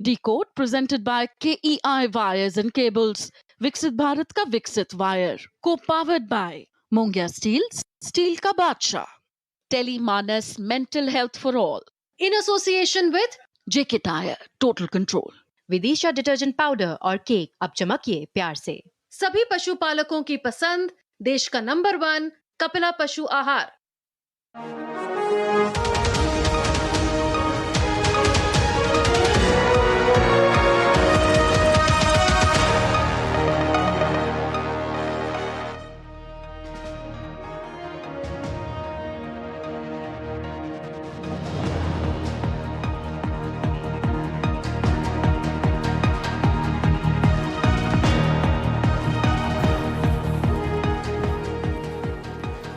Decode presented by KEI Wires and Cables. विकसित भारत का विकसित वायर को पावर्ड बाय मोंगिया स्टील का बादशाह, Telemanas mental health for all in association with JK tyre total control, Vidisha detergent powder और cake अब चमकिए प्यार से। सभी पशुपालकों की पसंद, देश का नंबर 1 कपिला पशु आहार।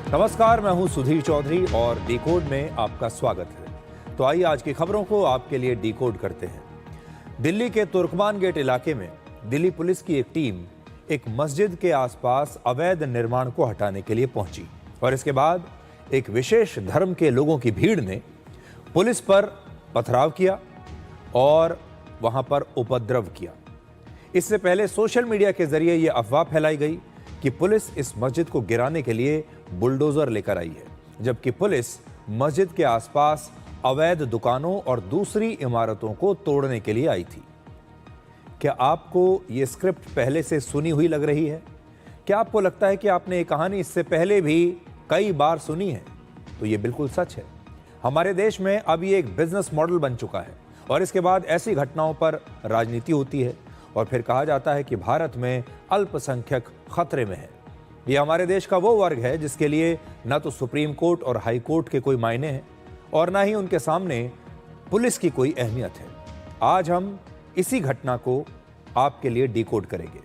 नमस्कार, मैं हूं सुधीर चौधरी और डिकोड में आपका स्वागत है। तो आइए आज की खबरों को आपके लिए डिकोड करते हैं। दिल्ली के तुर्कमान गेट इलाके में दिल्ली पुलिस की एक टीम एक मस्जिद के आसपास अवैध निर्माण को हटाने के लिए पहुंची और इसके बाद एक विशेष धर्म के लोगों की भीड़ ने पुलिस पर पथराव किया और वहां पर उपद्रव किया। इससे पहले सोशल मीडिया के जरिए यह अफवाह फैलाई गई कि पुलिस इस मस्जिद को गिराने के लिए बुलडोजर लेकर आई है, जबकि पुलिस मस्जिद के आसपास अवैध दुकानों और दूसरी इमारतों को तोड़ने के लिए आई थी। क्या आपको ये स्क्रिप्ट पहले से सुनी हुई लग रही है? क्या आपको लगता है कि आपने ये कहानी इससे पहले भी कई बार सुनी है? तो ये बिल्कुल सच है। हमारे देश में अब ये एक बिजनेस मॉडल बन चुका है और इसके बाद ऐसी घटनाओं पर राजनीति होती है और फिर कहा जाता है कि भारत में अल्पसंख्यक खतरे में है। ये हमारे देश का वो वर्ग है जिसके लिए न तो सुप्रीम कोर्ट और हाई कोर्ट के कोई मायने हैं और ना ही उनके सामने पुलिस की कोई अहमियत है। आज हम इसी घटना को आपके लिए डिकोड करेंगे।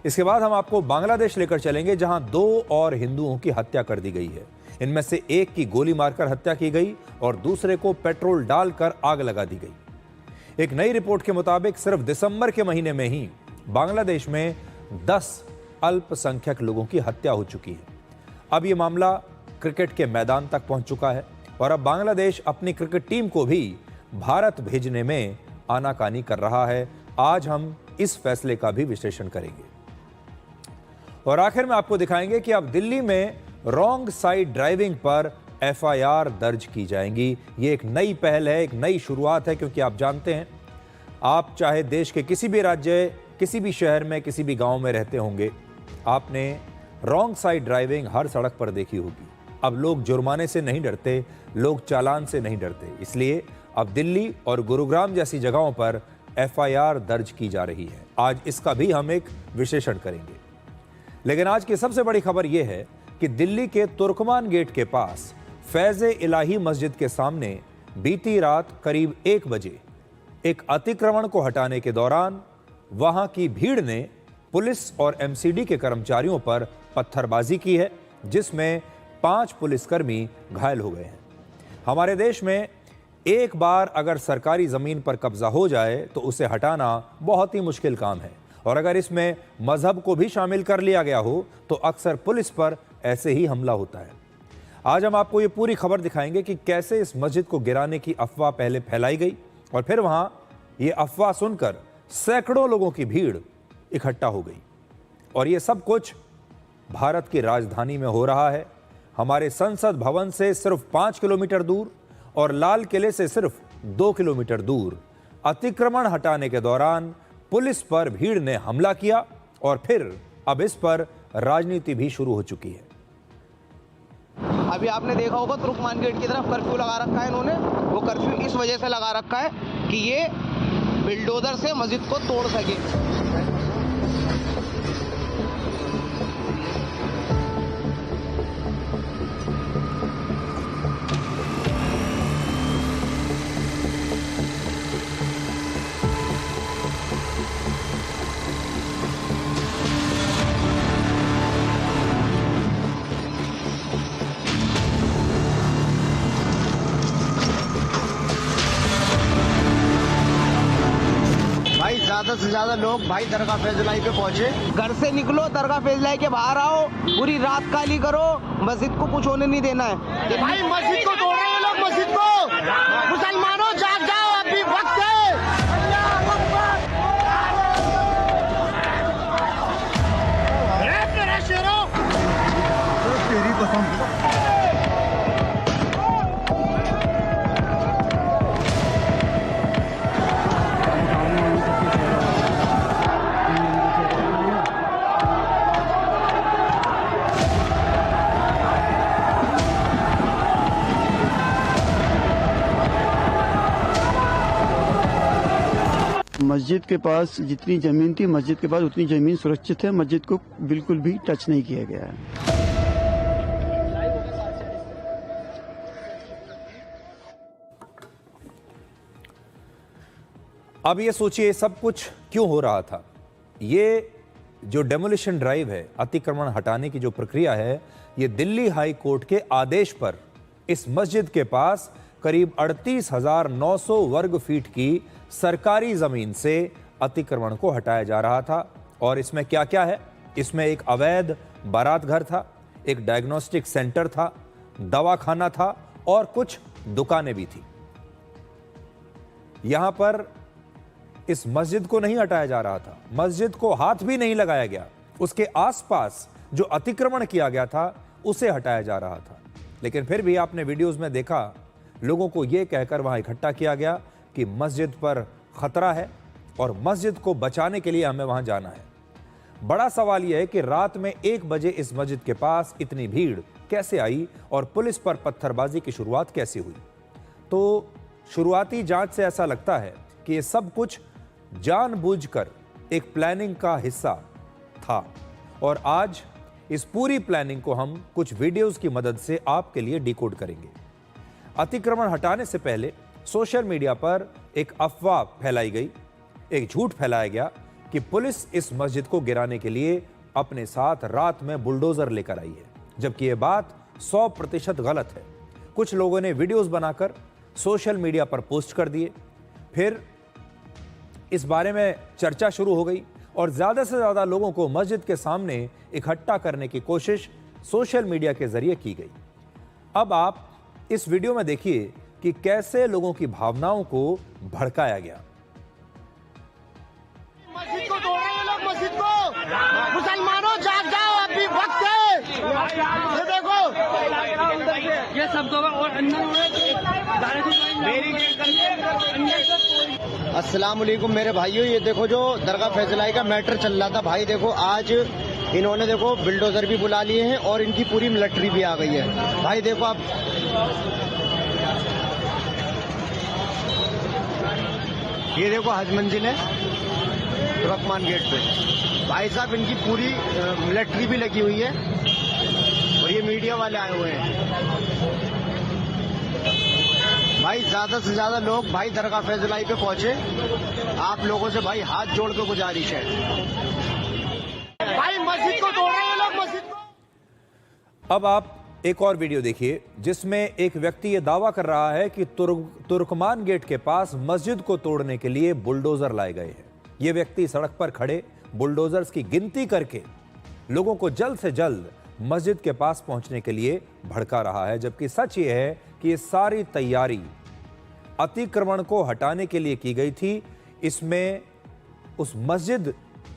इसके बाद हम आपको बांग्लादेश लेकर चलेंगे, जहां 2 और हिंदुओं की हत्या कर दी गई है। इनमें से एक की गोली मारकर हत्या की गई और दूसरे को पेट्रोल डालकर आग लगा दी गई। एक नई रिपोर्ट के मुताबिक सिर्फ दिसंबर के महीने में ही बांग्लादेश में 10 अल्पसंख्यक लोगों की हत्या हो चुकी है। अब यह मामला क्रिकेट के मैदान तक पहुंच चुका है और अब बांग्लादेश अपनी क्रिकेट टीम को भी भारत भेजने में आनाकानी कर रहा है। आज हम इस फैसले का भी विश्लेषण करेंगे और आखिर में आपको दिखाएंगे कि अब दिल्ली में रॉन्ग साइड ड्राइविंग पर FIR दर्ज की जाएंगी। ये एक नई पहल है, एक नई शुरुआत है, क्योंकि आप जानते हैं, आप चाहे देश के किसी भी राज्य, किसी भी शहर में, किसी भी गांव में रहते होंगे, आपने रॉन्ग साइड ड्राइविंग हर सड़क पर देखी होगी। अब लोग जुर्माने से नहीं डरते, लोग चालान से नहीं डरते, इसलिए अब दिल्ली और गुरुग्राम जैसी जगहों पर FIR दर्ज की जा रही है। आज इसका भी हम एक विश्लेषण करेंगे। लेकिन आज की सबसे बड़ी खबर यह है कि दिल्ली के तुर्कमान गेट के पास फैज़े इलाही मस्जिद के सामने बीती रात करीब 1 बजे एक अतिक्रमण को हटाने के दौरान वहां की भीड़ ने पुलिस और MCD के कर्मचारियों पर पत्थरबाजी की है, जिसमें 5 पुलिसकर्मी घायल हो गए हैं। हमारे देश में एक बार अगर सरकारी जमीन पर कब्जा हो जाए तो उसे हटाना बहुत ही मुश्किल काम है और अगर इसमें मजहब को भी शामिल कर लिया गया हो तो अक्सर पुलिस पर ऐसे ही हमला होता है। आज हम आपको ये पूरी खबर दिखाएंगे कि कैसे इस मस्जिद को गिराने की अफवाह पहले फैलाई गई और फिर वहां ये अफवाह सुनकर सैकड़ों लोगों की भीड़ इकट्ठा हो गई और ये सब कुछ भारत की राजधानी में हो रहा है। हमारे संसद भवन से सिर्फ 5 किलोमीटर दूर और लाल किले से सिर्फ 2 किलोमीटर दूर अतिक्रमण हटाने के दौरान पुलिस पर भीड़ ने हमला किया और फिर अब इस पर राजनीति भी शुरू हो चुकी है। अभी आपने देखा होगा तुर्कमान गेट की तरफ कर्फ्यू लगा रखा है इन्होंने। वो कर्फ्यू इस वजह से लगा रखा है कि ये बिल्डोजर से मस्जिद को तोड़ सके। ज्यादा से ज्यादा लोग भाई दरगाह फैजलाई पे पहुंचे। घर से निकलो, दरगाह फैजलाई के बाहर आओ, पूरी रात काली करो, मस्जिद को कुछ होने नहीं देना है। भाई मस्जिद को तोड़ रहे हैं लोग, मस्जिद को। मुसलमानों जाग जाओ, अभी वक्त है। मस्जिद के पास जितनी ज़मीन थी, मस्जिद के पास उतनी ज़मीन सुरक्षित है। मस्जिद को बिल्कुल भी टच नहीं किया गया है। अब ये सोचिए सब कुछ क्यों हो रहा था। ये जो डेमोलिशन ड्राइव है, अतिक्रमण हटाने की जो प्रक्रिया है, ये दिल्ली हाई कोर्ट के आदेश पर इस मस्जिद के पास करीब 38,900 वर्ग फीट की सरकारी जमीन से अतिक्रमण को हटाया जा रहा था। और इसमें क्या क्या है? इसमें एक अवैध बारात घर था, एक डायग्नोस्टिक सेंटर था, दवाखाना था और कुछ दुकानें भी थी। यहां पर इस मस्जिद को नहीं हटाया जा रहा था, मस्जिद को हाथ भी नहीं लगाया गया, उसके आसपास जो अतिक्रमण किया गया था उसे हटाया जा रहा था। लेकिन फिर भी आपने वीडियोस में देखा, लोगों को यह कहकर वहां इकट्ठा किया गया कि मस्जिद पर खतरा है और मस्जिद को बचाने के लिए हमें वहां जाना है। बड़ा सवाल यह है कि रात में 1 बजे इस मस्जिद के पास इतनी भीड़ कैसे आई और पुलिस पर पत्थरबाजी की शुरुआत कैसे हुई? तो शुरुआती जांच से ऐसा लगता है कि यह सब कुछ जानबूझकर एक प्लानिंग का हिस्सा था। और आज इस पूरी प्लानिंग को हम कुछ वीडियोस की मदद से आपके लिए डिकोड करेंगे। अतिक्रमण हटाने से पहले सोशल मीडिया पर एक अफवाह फैलाई गई, एक झूठ फैलाया गया कि पुलिस इस मस्जिद को गिराने के लिए अपने साथ रात में बुलडोजर लेकर आई है, जबकि यह बात 100% गलत है। कुछ लोगों ने वीडियोस बनाकर सोशल मीडिया पर पोस्ट कर दिए, फिर इस बारे में चर्चा शुरू हो गई और ज्यादा से ज्यादा लोगों को मस्जिद के सामने इकट्ठा करने की कोशिश सोशल मीडिया के जरिए की गई। अब आप इस वीडियो में देखिए कि कैसे लोगों की भावनाओं को भड़काया गया। मस्जिद को तोड़ रहे हैं लोग, मस्जिद को। मुसलमानों जाग जाओ, अभी वक्त है। ये देखो, ये सब और अस्सलाम वालेकुम मेरे भाइयों। ये देखो जो दरगाह फैजलाई का मैटर चल रहा था भाई, देखो आज इन्होंने देखो बिल्डोजर भी बुला लिए हैं और इनकी पूरी मिलिट्री भी आ गई है भाई। देखो आप, ये देखो हज मंजिल है तुर्कमान गेट पे भाई साहब, इनकी पूरी मिलिट्री भी लगी हुई है और ये मीडिया वाले आए हुए हैं भाई। ज्यादा से ज्यादा लोग भाई दरगाह फैजलाई पे पहुंचे। आप लोगों से भाई हाथ जोड़ के गुजारिश है भाई, मस्जिद को तोड़ रहे हैं लोग, मस्जिद को। अब आप एक और वीडियो देखिए जिसमें एक व्यक्ति यह दावा कर रहा है कि तुर्कमान गेट के पास मस्जिद को तोड़ने के लिए बुलडोजर लाए गए हैं। यह व्यक्ति सड़क पर खड़े बुलडोजर्स की गिनती करके लोगों को जल्द से जल्द मस्जिद के पास पहुंचने के लिए भड़का रहा है, जबकि सच यह है कि ये सारी तैयारी अतिक्रमण को हटाने के लिए की गई थी। इसमें उस मस्जिद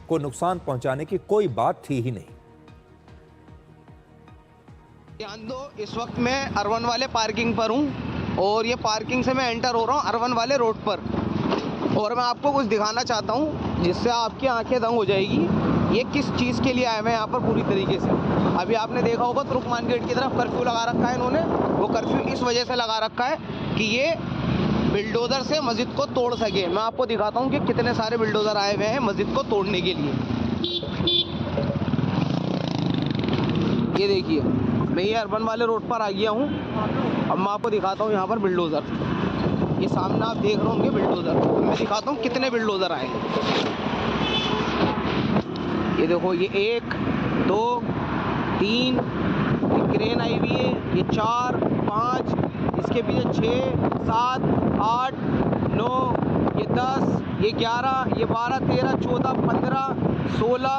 को नुकसान पहुंचाने की कोई बात थी ही नहीं। ध्यान दो, इस वक्त मैं अरवन वाले पार्किंग पर हूं और ये पार्किंग से मैं एंटर हो रहा हूं अरवन वाले रोड पर, और मैं आपको कुछ दिखाना चाहता हूं जिससे आपकी आंखें दंग हो जाएगी। ये किस चीज़ के लिए आए हुए हैं यहाँ पर पूरी तरीके से। अभी आपने देखा होगा तुर्कमान गेट की तरफ कर्फ्यू लगा रखा है इन्होंने। वो कर्फ्यू इस वजह से लगा रखा है कि ये बिल्डोजर से मस्जिद को तोड़ सके। मैं आपको दिखाता हूँ कि कितने सारे बिल्डोजर आए हुए हैं मस्जिद को तोड़ने के लिए। ये देखिए, मैं ये अर्बन वाले रोड पर आ गया हूँ। अब मैं आपको दिखाता हूँ यहाँ पर बिल्डोजर। ये सामने आप देख रहे होंगे बिल्डोजर। मैं दिखाता हूँ कितने बिल्डोजर आए। ये देखो, ये 1 2 3, ये क्रेन आई हुई है, ये 4 5, इसके पीछे 6 7 8 9, ये 10, ये 11, ये 12 13 14 15 16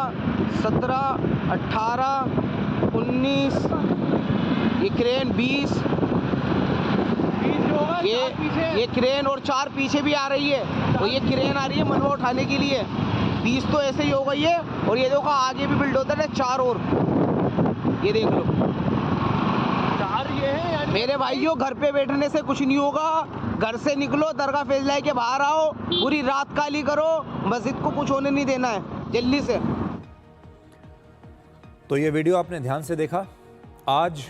17 18 19, ये क्रेन 20, ये क्रेन और 4 पीछे भी आ रही है। तो ये क्रेन आ रही है मलबा उठाने के लिए। 20 तो ऐसे ही हो गई है। और ये देखो आगे भी बिल्डोजर है 4 और, ये देख लो 4 ये है। मेरे भाइयों, घर पे बैठने से कुछ नहीं होगा, घर से निकलो, दरगाह फैजलाई के बाहर आओ, पूरी रात काली करो, मस्जिद को कुछ होने नहीं देना है, जल्दी से। तो ये वीडियो आपने ध्यान से देखा। आज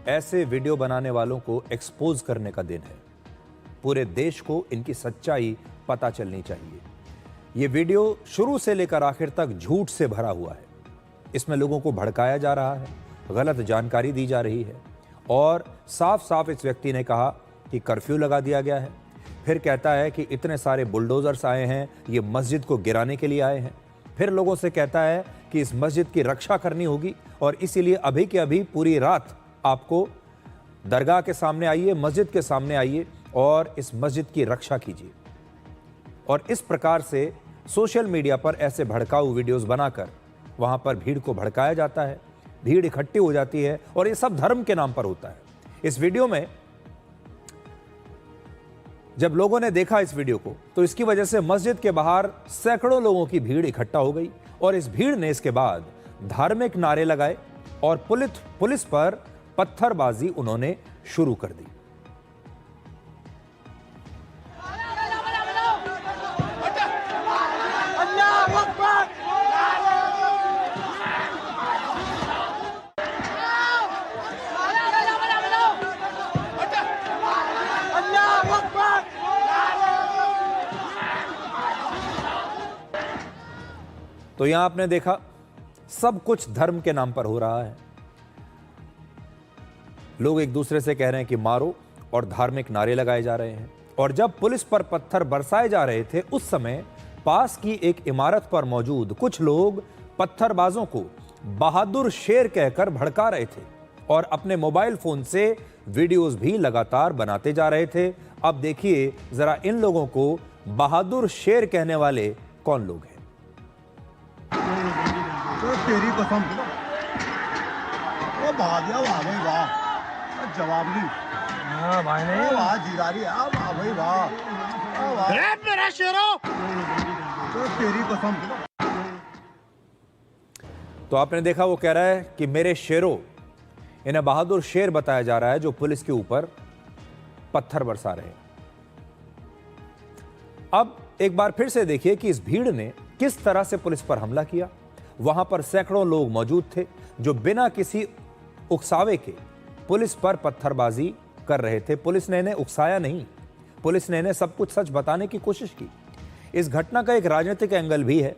ऐसे वीडियो बनाने वालों को एक्सपोज करने का दिन है। पूरे देश को इनकी सच्चाई पता चलनी चाहिए। ये वीडियो शुरू से लेकर आखिर तक झूठ से भरा हुआ है। इसमें लोगों को भड़काया जा रहा है, गलत जानकारी दी जा रही है और साफ साफ इस व्यक्ति ने कहा कि कर्फ्यू लगा दिया गया है। फिर कहता है कि इतने सारे बुलडोजर्स आए हैं, ये मस्जिद को गिराने के लिए आए हैं। फिर लोगों से कहता है कि इस मस्जिद की रक्षा करनी होगी और इसीलिए अभी के अभी पूरी रात आपको दरगाह के सामने आइए, मस्जिद के सामने आइए और इस मस्जिद की रक्षा कीजिए। और इस प्रकार से सोशल मीडिया पर ऐसे भड़काऊ वीडियोस बनाकर वहां पर भीड़ को भड़काया जाता है, भीड़ इकट्ठी हो जाती है और ये सब धर्म के नाम पर होता है। इस वीडियो में जब लोगों ने देखा इस वीडियो को तो इसकी वजह से मस्जिद के बाहर सैकड़ों लोगों की भीड़ इकट्ठा हो गई और इस भीड़ ने इसके बाद धार्मिक नारे लगाए और पुलिस पर पत्थरबाजी उन्होंने शुरू कर दी। तो यहां आपने देखा सब कुछ धर्म के नाम पर हो रहा है। लोग एक दूसरे से कह रहे हैं कि मारो और धार्मिक नारे लगाए जा रहे हैं। और जब पुलिस पर पत्थर बरसाए जा रहे थे उस समय पास की एक इमारत पर मौजूद कुछ लोग पत्थरबाजों को बहादुर शेर कहकर भड़का रहे थे और अपने मोबाइल फोन से वीडियोस भी लगातार बनाते जा रहे थे। अब देखिए जरा इन लोगों को बहादुर शेर कहने वाले कौन लोग हैं। तो तेरी कसम वो भाग वाह जवाब नहीं। हाँ भाई नहीं वाह जीरारी वाह भाई वाह मेरा शेरो तो तेरी कसम। तो आपने देखा वो कह रहा है कि मेरे शेरों, इन्हें बहादुर शेर बताया जा रहा है जो पुलिस के ऊपर पत्थर बरसा रहे हैं। अब एक बार फिर से देखिए कि इस भीड़ ने किस तरह से पुलिस पर हमला किया। वहां पर सैकड़ों लोग मौजूद थे जो बिना किसी उकसावे के पुलिस पर पत्थरबाजी कर रहे थे। पुलिस ने इन्हें उकसाया नहीं, पुलिस ने इन्हें सब कुछ सच बताने की कोशिश की। इस घटना का एक राजनीतिक एंगल भी है।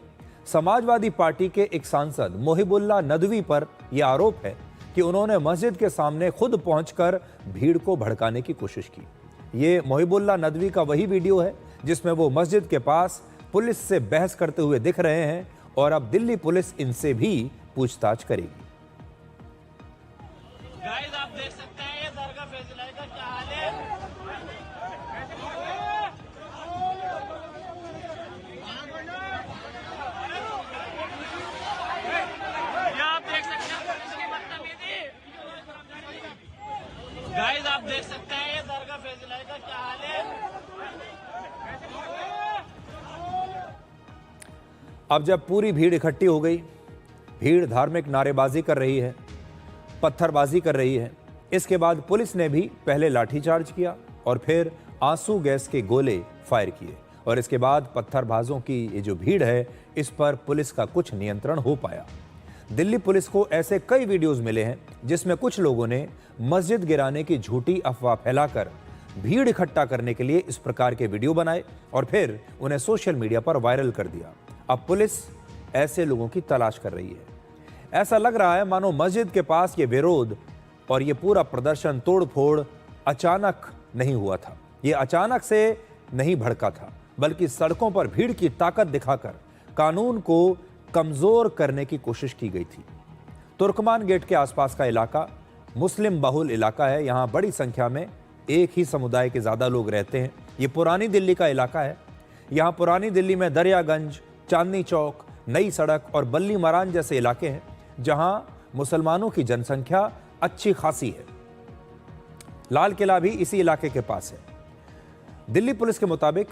समाजवादी पार्टी के एक सांसद मोहिबुल्लाह नदवी पर यह आरोप है कि उन्होंने मस्जिद के सामने खुद पहुंचकर भीड़ को भड़काने की कोशिश की। ये मोहिबुल्लाह नदवी का वही वीडियो है जिसमें वो मस्जिद के पास पुलिस से बहस करते हुए दिख रहे हैं और अब दिल्ली पुलिस इनसे भी पूछताछ करेगी। गाइस आप देख सकते हैं ये दरगाह फैजलाई का क्या हाल है। ये आप देख सकते हैं पुलिस की बदतमीजी। गाइस आप देख सकते हैं ये दरगाह फैजलाई का क्या हाल है। अब जब पूरी भीड़ इकट्ठी हो गई, भीड़ धार्मिक नारेबाजी कर रही है, पत्थरबाजी कर रही है, इसके बाद पुलिस ने भी पहले लाठीचार्ज किया और फिर आंसू गैस के गोले फायर किए और इसके बाद पत्थरबाजों की ये जो भीड़ है इस पर पुलिस का कुछ नियंत्रण हो पाया। दिल्ली पुलिस को ऐसे कई वीडियोस मिले हैं जिसमें कुछ लोगों ने मस्जिद गिराने की झूठी अफवाह फैलाकर भीड़ इकट्ठा करने के लिए इस प्रकार के वीडियो बनाए और फिर उन्हें सोशल मीडिया पर वायरल कर दिया। अब पुलिस ऐसे लोगों की तलाश कर रही है। ऐसा लग रहा है मानो मस्जिद के पास ये विरोध और ये पूरा प्रदर्शन तोड़फोड़ अचानक नहीं हुआ था, ये अचानक से नहीं भड़का था, बल्कि सड़कों पर भीड़ की ताकत दिखाकर कानून को कमजोर करने की कोशिश की गई थी। तुर्कमान गेट के आसपास का इलाका मुस्लिम बहुल इलाका है। यहाँ बड़ी संख्या में एक ही समुदाय के ज्यादा लोग रहते हैं। ये पुरानी दिल्ली का इलाका है। यहाँ पुरानी दिल्ली में दरियागंज, चांदनी चौक, नई सड़क और बल्ली मरान जैसे इलाके हैं जहां मुसलमानों की जनसंख्या अच्छी खासी है। लाल किला भी इसी इलाके के पास है। दिल्ली पुलिस के मुताबिक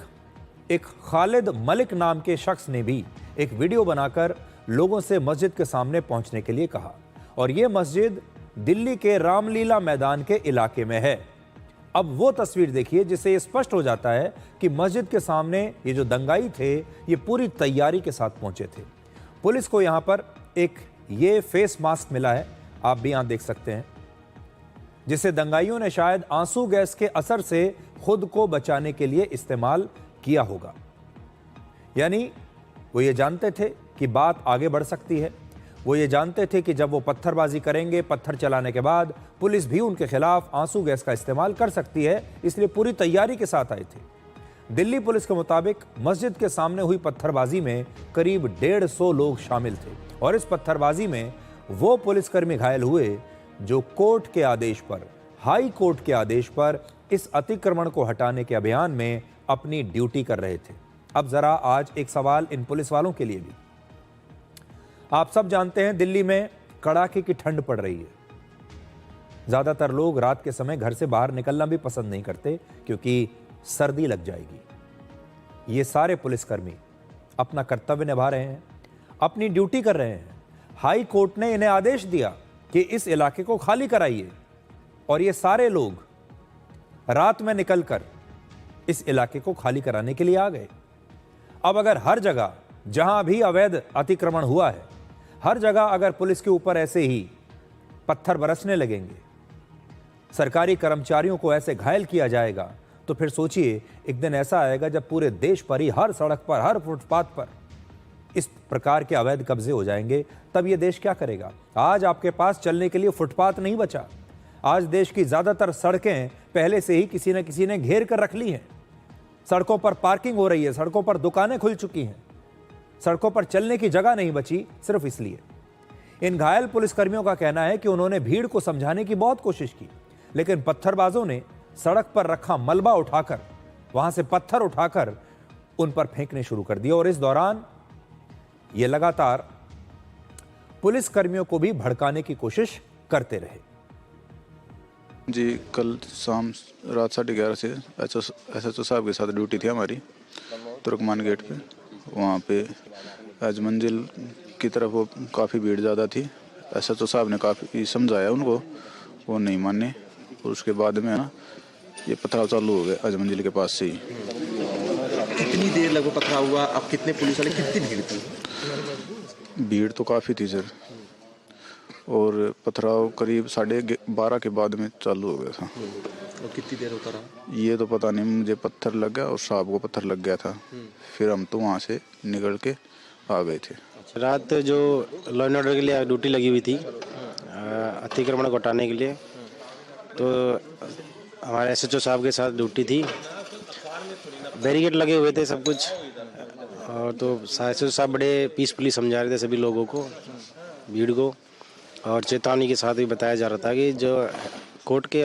एक खालिद मलिक नाम के शख्स ने भी एक वीडियो बनाकर लोगों से मस्जिद के सामने पहुंचने के लिए कहा और यह मस्जिद दिल्ली के रामलीला मैदान के इलाके में है। अब वो तस्वीर देखिए जिससे ये स्पष्ट हो जाता है कि मस्जिद के सामने ये जो दंगाई थे ये पूरी तैयारी के साथ पहुंचे थे। पुलिस को यहाँ पर एक ये फेस मास्क मिला है, आप भी यहाँ देख सकते हैं, जिसे दंगाइयों ने शायद आंसू गैस के असर से खुद को बचाने के लिए इस्तेमाल किया होगा। यानी वो ये जानते थे कि बात आगे बढ़ सकती है। वो ये जानते थे कि जब वो पत्थरबाजी करेंगे, पत्थर चलाने के बाद पुलिस भी उनके खिलाफ आंसू गैस का इस्तेमाल कर सकती है, इसलिए पूरी तैयारी के साथ आए थे। दिल्ली पुलिस के मुताबिक मस्जिद के सामने हुई पत्थरबाजी में करीब 150 लोग शामिल थे और इस पत्थरबाजी में वो पुलिसकर्मी घायल हुए जो कोर्ट के आदेश पर, हाई कोर्ट के आदेश पर इस अतिक्रमण को हटाने के अभियान में अपनी ड्यूटी कर रहे थे। अब जरा आज एक सवाल इन पुलिस वालों के लिए भी। आप सब जानते हैं दिल्ली में कड़ाके की ठंड पड़ रही है। ज्यादातर लोग रात के समय घर से बाहर निकलना भी पसंद नहीं करते क्योंकि सर्दी लग जाएगी। ये सारे पुलिसकर्मी अपना कर्तव्य निभा रहे हैं, अपनी ड्यूटी कर रहे हैं। हाई कोर्ट ने इन्हें आदेश दिया कि इस इलाके को खाली कराइए और ये सारे लोग रात में निकलकर इस इलाके को खाली कराने के लिए आ गए। अब अगर हर जगह जहां भी अवैध अतिक्रमण हुआ है, हर जगह अगर पुलिस के ऊपर ऐसे ही पत्थर बरसने लगेंगे, सरकारी कर्मचारियों को ऐसे घायल किया जाएगा, तो फिर सोचिए एक दिन ऐसा आएगा जब पूरे देश पर ही हर सड़क पर, हर फुटपाथ पर इस प्रकार के अवैध कब्जे हो जाएंगे, तब ये देश क्या करेगा। आज आपके पास चलने के लिए फुटपाथ नहीं बचा। आज देश की ज्यादातर सड़कें पहले से ही किसी न किसी ने घेर कर रख ली हैं। सड़कों पर पार्किंग हो रही है, सड़कों पर दुकानें खुल चुकी हैं, सड़कों पर चलने की जगह नहीं बची सिर्फ इसलिए। इन घायल पुलिसकर्मियों का कहना है कि उन्होंने भीड़ को समझाने की बहुत कोशिश की, लेकिन पत्थरबाजों ने सड़क पर रखा मलबा उठाकर, वहां से पत्थर उठाकर उन पर फेंकने शुरू कर दिया और इस दौरान ये लगातार पुलिसकर्मियों को भी भड़काने की कोशिश करते रहे। जी, कल शाम रात 11:30 से SHO साहब के साथ ड्यूटी थी हमारी तुर्कमान गेट पे। वहाँ पे आज मंजिल की तरफ वो काफ़ी भीड़ ज़्यादा थी। SHO साहब ने काफ़ी समझाया उनको, वो नहीं माने और उसके बाद में ना ये पथराव चालू हो गया आज मंजिल के पास से ही। कितनी देर लगभग पथराव हुआ? अब कितने पुलिस वाले, कितनी भीड़ थी? भीड़ तो काफ़ी थी सर, और पथराव करीब 12:30 के बाद में चालू हो गया था। और कितनी देर होता रहा? ये तो पता नहीं, मुझे पत्थर लग गया और साहब को पत्थर लग गया था। फिर हम तो वहाँ से निकल के आ गए थे। रात जो लॉ एंड ऑर्डर के लिए ड्यूटी लगी हुई थी अतिक्रमण को हटाने के लिए, तो हमारे SHO साहब के साथ ड्यूटी थी। बैरिकेड लगे हुए थे सब कुछ, और तो SHO साहब बड़े पीसफुली समझा रहे थे सभी लोगों को, भीड़ को, और चेतावनी के साथ भी बताया जा रहा था कि जो कोर्ट के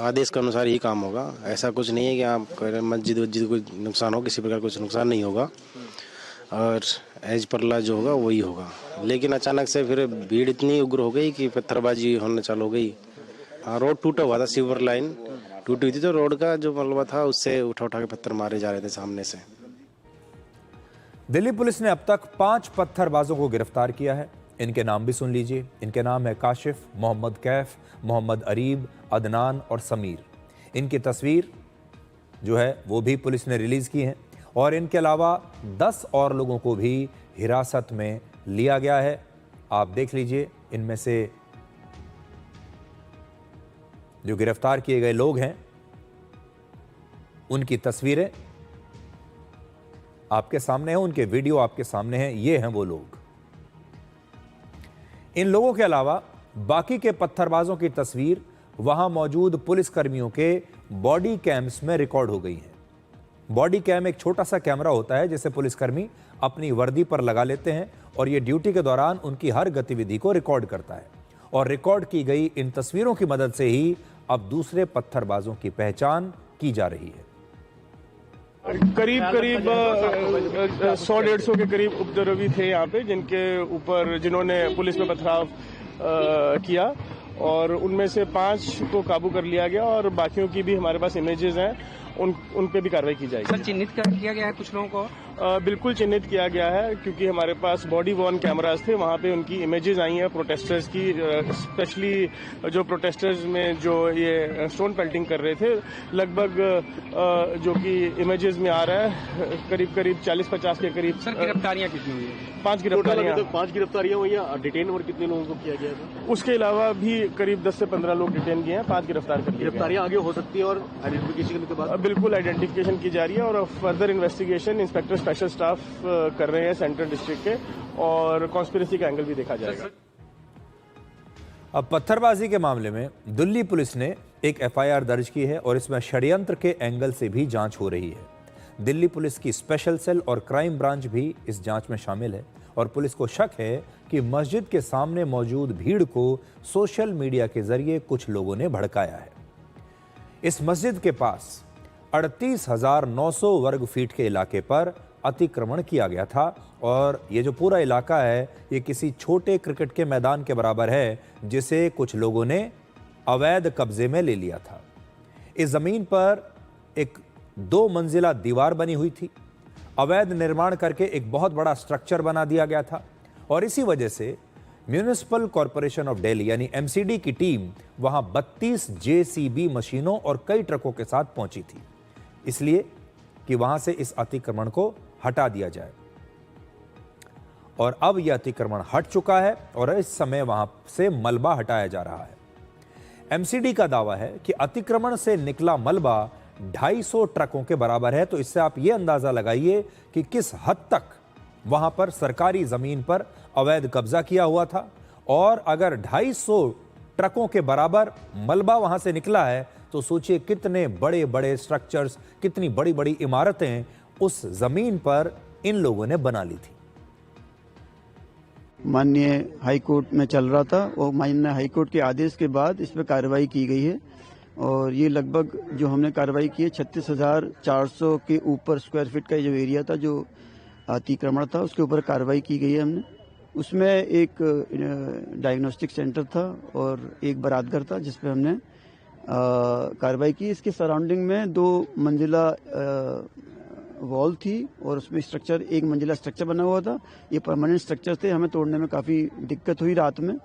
आदेश के अनुसार ही काम होगा। ऐसा कुछ नहीं है कि आप मस्जिद वस्जिद को नुकसान हो, किसी प्रकार कुछ नुकसान नहीं होगा और एज पर ला जो होगा वही होगा। लेकिन अचानक से फिर भीड़ इतनी उग्र हो गई कि पत्थरबाजी होने चालू हो गई। हाँ, रोड टूटा हुआ था, सिल्वर लाइन टूटी हुई थी, तो रोड का जो मलबा था उससे उठा के पत्थर मारे जा रहे थे सामने से। दिल्ली पुलिस ने अब तक 5 पत्थरबाजों को गिरफ्तार किया है। इनके नाम भी सुन लीजिए। इनके नाम है काशिफ, मोहम्मद कैफ, मोहम्मद अरीब, अदनान और समीर। इनकी तस्वीर जो है वो भी पुलिस ने रिलीज की है और इनके अलावा 10 और लोगों को भी हिरासत में लिया गया है। आप देख लीजिए, इनमें से जो गिरफ्तार किए गए लोग हैं उनकी तस्वीरें आपके सामने हैं, उनके वीडियो आपके सामने हैं। ये हैं वो लोग। इन लोगों के अलावा बाकी के पत्थरबाजों की तस्वीर वहां मौजूद पुलिसकर्मियों के बॉडी कैम्स में रिकॉर्ड हो गई है। बॉडी कैम एक छोटा सा कैमरा होता है जिसे पुलिसकर्मी अपनी वर्दी पर लगा लेते हैं और यह ड्यूटी के दौरान उनकी हर गतिविधि को रिकॉर्ड करता है। और रिकॉर्ड की गई इन तस्वीरों की मदद से ही अब दूसरे पत्थरबाजों की पहचान की जा रही है। करीब 100-150 के करीब उपद्रवी थे यहाँ पे, जिन्होंने पुलिस में पथराव किया और उनमें से 5 को काबू कर लिया गया और बाकियों की भी हमारे पास इमेजेस हैं, उन पे भी कार्रवाई की जाएगी। सर, चिन्हित किया गया है कुछ लोगों को? बिल्कुल चिन्हित किया गया है, क्योंकि हमारे पास बॉडी वॉर्न कैमरास थे, वहाँ पे उनकी इमेजेस आई हैं प्रोटेस्टर्स की, स्पेशली जो प्रोटेस्टर्स में जो ये स्टोन पेल्टिंग कर रहे थे। लगभग जो कि इमेजेस में आ रहा है करीब 40-50 के करीब। सर, गिरफ्तारियां कितनी हुई है? 5 गिरफ्तारियां। 5 गिरफ्तारियां हुई हैं। डिटेन और कितने लोगों को किया गया है? उसके अलावा भी करीब 10 से 15 लोग डिटेन किए हैं, 5 गिरफ्तार कर दिए। गिरफ्तारियां आगे हो सकती है और आइडेंटिफिकेशन के बाद? बिल्कुल आइडेंटिफिकेशन की जा रही है और further investigation inspector special staff कर रहे हैं सेंट्रल डिस्ट्रिक्ट के, और कॉन्स्पिरेसी का एंगल भी देखा जाएगा। अब पत्थरबाजी के मामले में दिल्ली पुलिस ने एक एफआईआर दर्ज की है और इसमें षड्यंत्र के एंगल से भी जांच हो रही है। दिल्ली पुलिस की स्पेशल सेल और क्राइम ब्रांच भी इस जांच में शामिल है और पुलिस को शक है कि मस्जिद के सामने मौजूद भीड़ को सोशल मीडिया के जरिए कुछ लोगों ने भड़काया है। इस मस्जिद के पास 38,900 वर्ग फीट के इलाके पर अतिक्रमण किया गया था और ये जो पूरा इलाका है ये किसी छोटे क्रिकेट के मैदान के बराबर है जिसे कुछ लोगों ने अवैध कब्जे में ले लिया था। इस जमीन पर एक 2 मंजिला दीवार बनी हुई थी। अवैध निर्माण करके एक बहुत बड़ा स्ट्रक्चर बना दिया गया था और इसी वजह से म्यूनिसिपल कॉरपोरेशन ऑफ दिल्ली यानी एमसीडी की टीम वहां 32 जेसीबी मशीनों और कई ट्रकों के साथ पहुंची थी, इसलिए कि वहां से इस अतिक्रमण को हटा दिया जाए। और अब यह अतिक्रमण हट चुका है और इस समय वहां से मलबा हटाया जा रहा है। एमसीडी का दावा है कि अतिक्रमण से निकला मलबा 250 ट्रकों के बराबर है, तो इससे आप यह अंदाजा लगाइए कि किस हद तक वहां पर सरकारी जमीन पर अवैध कब्जा किया हुआ था। और अगर 250 ट्रकों के बराबर मलबा वहां से निकला है तो सोचिए कितने बड़े बड़े स्ट्रक्चर्स, कितनी बड़ी बड़ी इमारतें उस जमीन पर इन लोगों ने बना ली थी। माननीय हाई कोर्ट में चल रहा था और माननीय हाई कोर्ट के आदेश के बाद इस पर कार्रवाई की गई है और ये लगभग जो हमने कार्रवाई की है 36,400 के ऊपर स्क्वायर फीट का जो एरिया था, जो अतिक्रमण था, उसके ऊपर कार्रवाई की गई है हमने। उसमें एक डायग्नोस्टिक सेंटर था और एक बारातघर था जिस पे हमने कार्रवाई की। इसके सराउंडिंग में 2 मंजिला वॉल थी और उसमें स्ट्रक्चर 1 मंजिला स्ट्रक्चर बना हुआ था। ये परमानेंट स्ट्रक्चर थे, हमें तोड़ने में काफ़ी दिक्कत हुई रात में।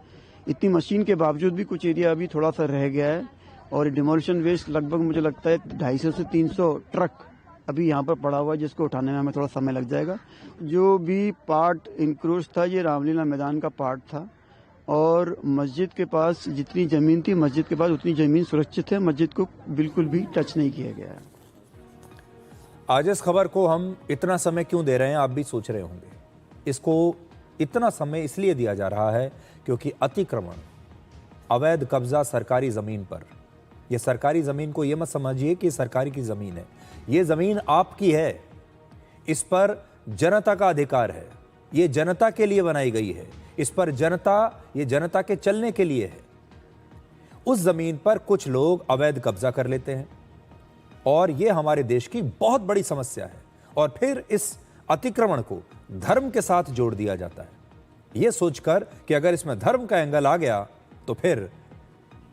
इतनी मशीन के बावजूद भी कुछ एरिया अभी थोड़ा सा रह गया है और डिमोलिशन वेस्ट लगभग मुझे लगता है 250 से 300 ट्रक अभी यहाँ पर पड़ा हुआ है, जिसको उठाने में हमें थोड़ा समय लग जाएगा। जो भी पार्ट इंक्रोच था ये रामलीला मैदान का पार्ट था और मस्जिद के पास जितनी ज़मीन थी मस्जिद के पास उतनी ज़मीन सुरक्षित है, मस्जिद को बिल्कुल भी टच नहीं किया गया है। आज इस खबर को हम इतना समय क्यों दे रहे हैं, आप भी सोच रहे होंगे। इसको इतना समय इसलिए दिया जा रहा है क्योंकि अतिक्रमण, अवैध कब्जा सरकारी ज़मीन पर, यह सरकारी ज़मीन को यह मत समझिए कि सरकारी की ज़मीन है, ये ज़मीन आपकी है, इस पर जनता का अधिकार है, ये जनता के लिए बनाई गई है, इस पर ये जनता के चलने के लिए है। उस ज़मीन पर कुछ लोग अवैध कब्जा कर लेते हैं और ये हमारे देश की बहुत बड़ी समस्या है और फिर इस अतिक्रमण को धर्म के साथ जोड़ दिया जाता है, ये सोचकर कि अगर इसमें धर्म का एंगल आ गया तो फिर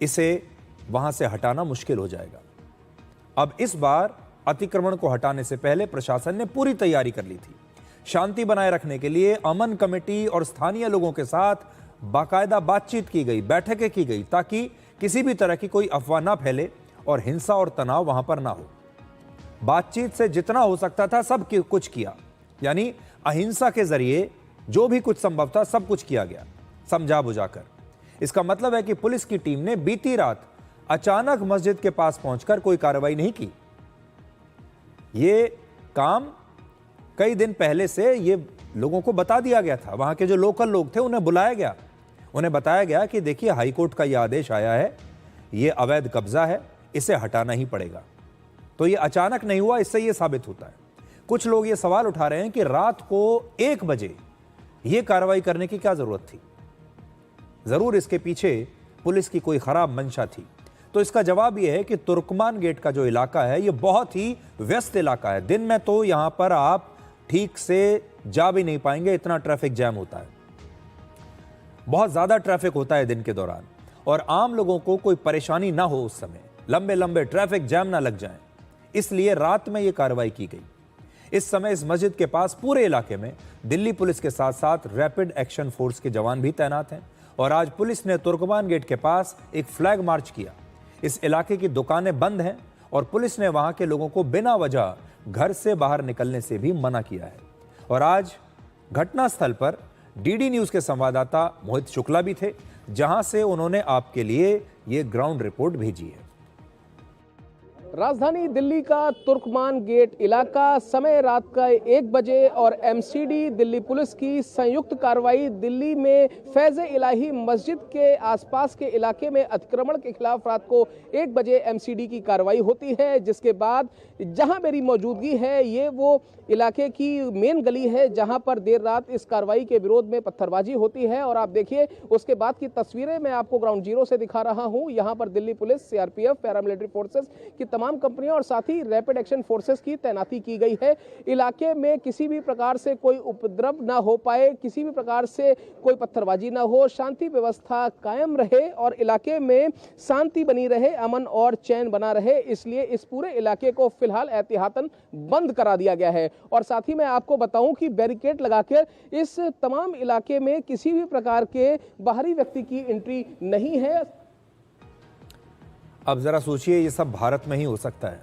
इसे वहां से हटाना मुश्किल हो जाएगा। अब इस बार अतिक्रमण को हटाने से पहले प्रशासन ने पूरी तैयारी कर ली थी। शांति बनाए रखने के लिए अमन कमेटी और स्थानीय लोगों के साथ बाकायदा बातचीत की गई, बैठकें की गई, ताकि किसी भी तरह की कोई अफवाह ना फैले और हिंसा और तनाव वहां पर ना हो। बातचीत से जितना हो सकता था सब कुछ किया, यानी अहिंसा के जरिए जो भी कुछ संभव था सब कुछ किया गया, समझा बुझाकर। इसका मतलब है कि पुलिस की टीम ने बीती रात अचानक मस्जिद के पास पहुंचकर कोई कार्रवाई नहीं की। ये काम कई दिन पहले से ये लोगों को बता दिया गया था। वहां के जो लोकल लोग थे उन्हें बुलाया गया, उन्हें बताया गया कि देखिए हाईकोर्ट का यह आदेश आया है, ये अवैध कब्जा है, इसे हटाना ही पड़ेगा। तो ये अचानक नहीं हुआ, इससे ये साबित होता है। कुछ लोग ये सवाल उठा रहे हैं कि रात को 1 बजे ये कार्रवाई करने की क्या जरूरत थी, जरूर इसके पीछे पुलिस की कोई खराब मंशा थी। तो इसका जवाब यह है कि तुर्कमान गेट का जो इलाका है ये बहुत ही व्यस्त इलाका है। दिन में तो यहां पर आप ठीक से जा भी नहीं पाएंगे, इतना ट्रैफिक जैम होता है, बहुत ज्यादा ट्रैफिक होता है दिन के दौरान और आम लोगों को कोई परेशानी ना हो, उस समय लंबे लंबे ट्रैफिक जैम ना लग जाएं, इसलिए रात में यह कार्रवाई की गई। इस समय इस मस्जिद के पास पूरे इलाके में दिल्ली पुलिस के साथ साथ रैपिड एक्शन फोर्स के जवान भी तैनात हैं और आज पुलिस ने तुर्कमान गेट के पास एक फ्लैग मार्च किया। इस इलाके की दुकानें बंद हैं और पुलिस ने वहां के लोगों को बिना वजह घर से बाहर निकलने से भी मना किया है। और आज घटनास्थल पर डीडी न्यूज के संवाददाता मोहित शुक्ला भी थे, जहां से उन्होंने आपके लिए ये ग्राउंड रिपोर्ट भेजी है। राजधानी दिल्ली का तुर्कमान गेट इलाका, समय रात का 1 बजे और एमसीडी दिल्ली पुलिस की संयुक्त कार्रवाई। दिल्ली में फैज़ इलाही मस्जिद के आसपास के इलाके में अतिक्रमण के खिलाफ रात को 1 बजे एमसीडी की कार्रवाई होती है, जिसके बाद जहां मेरी मौजूदगी है ये वो इलाके की मेन गली है जहां पर देर रात इस कार्रवाई के विरोध में पत्थरबाजी होती है। और आप देखिए उसके बाद की तस्वीरें मैं आपको ग्राउंड जीरो से दिखा रहा हूं। यहां पर Delhi police, CRPF, paramilitary forces की तमाम कंपनियों और साथ ही रैपिड एक्शन फोर्सेस की तैनाती की गई है। इलाके में किसी भी प्रकार से कोई उपद्रव ना हो पाए, किसी भी प्रकार से कोई पत्थरबाजी ना हो, शांति व्यवस्था कायम रहे और इलाके में शांति बनी रहे, अमन और चैन बना रहे, इसलिए इस पूरे इलाके को फिलहाल एहतियातन बंद करा दिया गया है। और साथ ही मैं आपको बताऊं कि बैरिकेड लगाकर इस तमाम इलाके में किसी भी प्रकार के बाहरी व्यक्ति की एंट्री नहीं है। अब जरा सोचिए, ये सब भारत में ही हो सकता है।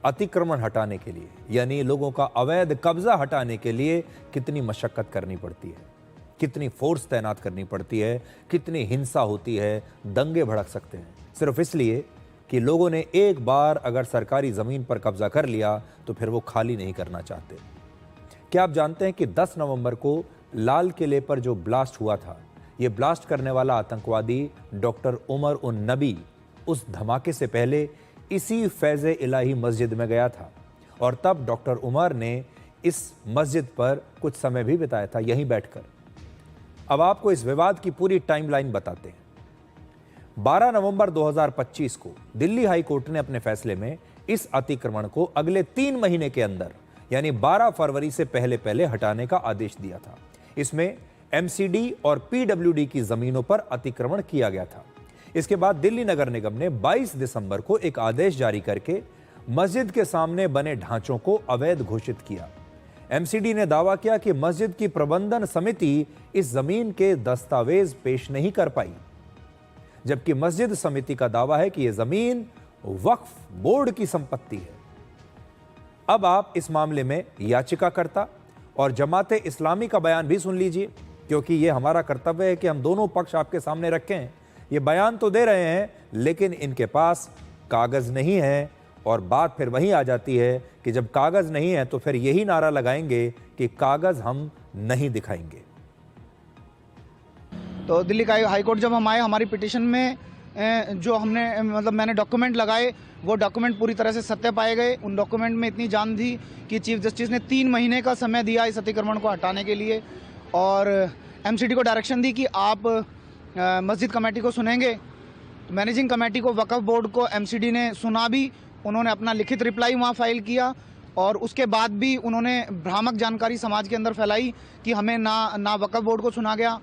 अतिक्रमण हटाने के लिए, यानी लोगों का अवैध कब्जा हटाने के लिए कितनी मशक्कत करनी पड़ती है, कितनी फोर्स तैनात करनी पड़ती है, कितनी हिंसा होती है, दंगे भड़क सकते हैं सिर्फ इसलिए कि लोगों ने एक बार अगर सरकारी जमीन पर कब्जा कर लिया तो फिर वो खाली नहीं करना चाहते। क्या आप जानते हैं कि 10 नवंबर को लाल किले पर जो ब्लास्ट हुआ था, ये ब्लास्ट करने वाला आतंकवादी डॉक्टर उमर उन नबी उस धमाके से पहले इसी फैज़ इलाही मस्जिद में गया था और तब डॉक्टर उमर ने इस मस्जिद पर कुछ समय भी बिताया था यहीं बैठकर। अब आपको इस विवाद की पूरी टाइमलाइन बताते हैं। 12 नवंबर 2025 को दिल्ली हाई कोर्ट ने अपने फैसले में इस अतिक्रमण को अगले 3 महीने के अंदर यानी 12 फरवरी से पहले हटाने का आदेश दिया था। इसमें एमसीडी और पीडब्ल्यूडी की जमीनों पर अतिक्रमण किया गया था। इसके बाद दिल्ली नगर निगम ने 22 दिसंबर को एक आदेश जारी करके मस्जिद के सामने बने ढांचों को अवैध घोषित किया। एमसीडी ने दावा किया कि मस्जिद की प्रबंधन समिति इस जमीन के दस्तावेज पेश नहीं कर पाई, जबकि मस्जिद समिति का दावा है कि यह जमीन वक्फ बोर्ड की संपत्ति है। अब आप इस मामले में याचिकाकर्ता और जमाते इस्लामी का बयान भी सुन लीजिए, क्योंकि यह हमारा कर्तव्य है कि हम दोनों पक्ष आपके सामने रखें। ये बयान तो दे रहे हैं लेकिन इनके पास कागज नहीं है और बात फिर वहीं आ जाती है कि जब कागज नहीं है तो फिर यही नारा लगाएंगे कि कागज हम नहीं दिखाएंगे। तो दिल्ली का हाईकोर्ट जब हम आए, हमारी पिटीशन में जो हमने मैंने डॉक्यूमेंट लगाए वो डॉक्यूमेंट पूरी तरह से सत्य पाए गए। उन डॉक्यूमेंट में इतनी जान थी कि चीफ जस्टिस ने 3 महीने का समय दिया इस अतिक्रमण को हटाने के लिए और एमसीडी को डायरेक्शन दी कि आप मस्जिद कमेटी को सुनेंगे। मैनेजिंग कमेटी को, वक्फ बोर्ड को एमसीडी ने सुना भी। उन्होंने अपना लिखित रिप्लाई वहाँ फाइल किया और उसके बाद भी उन्होंने भ्रामक जानकारी समाज के अंदर फैलाई कि हमें ना वक्फ बोर्ड को सुना गया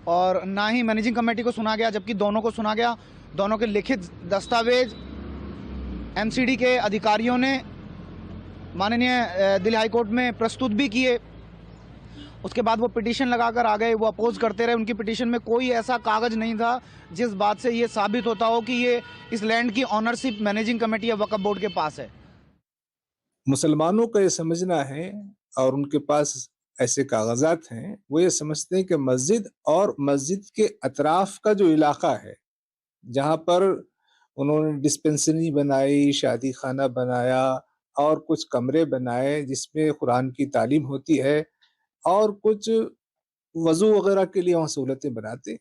और ना ही मैनेजिंग कमेटी को सुना गया, जबकि दोनों को सुना गया। दोनों के लिखित दस्तावेज एमसीडी के अधिकारियों ने माननीय दिल्ली हाईकोर्ट में प्रस्तुत भी किए। उसके बाद वो पिटीशन लगाकर आ गए, वो अपोज करते रहे। उनकी पिटीशन में कोई ऐसा कागज नहीं था जिस बात से ये साबित होता हो कि ये इस लैंड की ऑनरशिप मैनेजिंग कमेटी या वक्फ बोर्ड के पास है। मुसलमानों का ये समझना है और उनके पास ऐसे कागजात हैं, वो ये समझते हैं कि मस्जिद और मस्जिद के अतराफ का जो इलाका है, जहाँ पर उन्होंने डिस्पेंसरी बनाई, शादी खाना बनाया और कुछ कमरे बनाए जिसमें कुरान की तालीम होती है और कुछ वजू वगैरह के लिए वहाँ सहूलतें बनाते,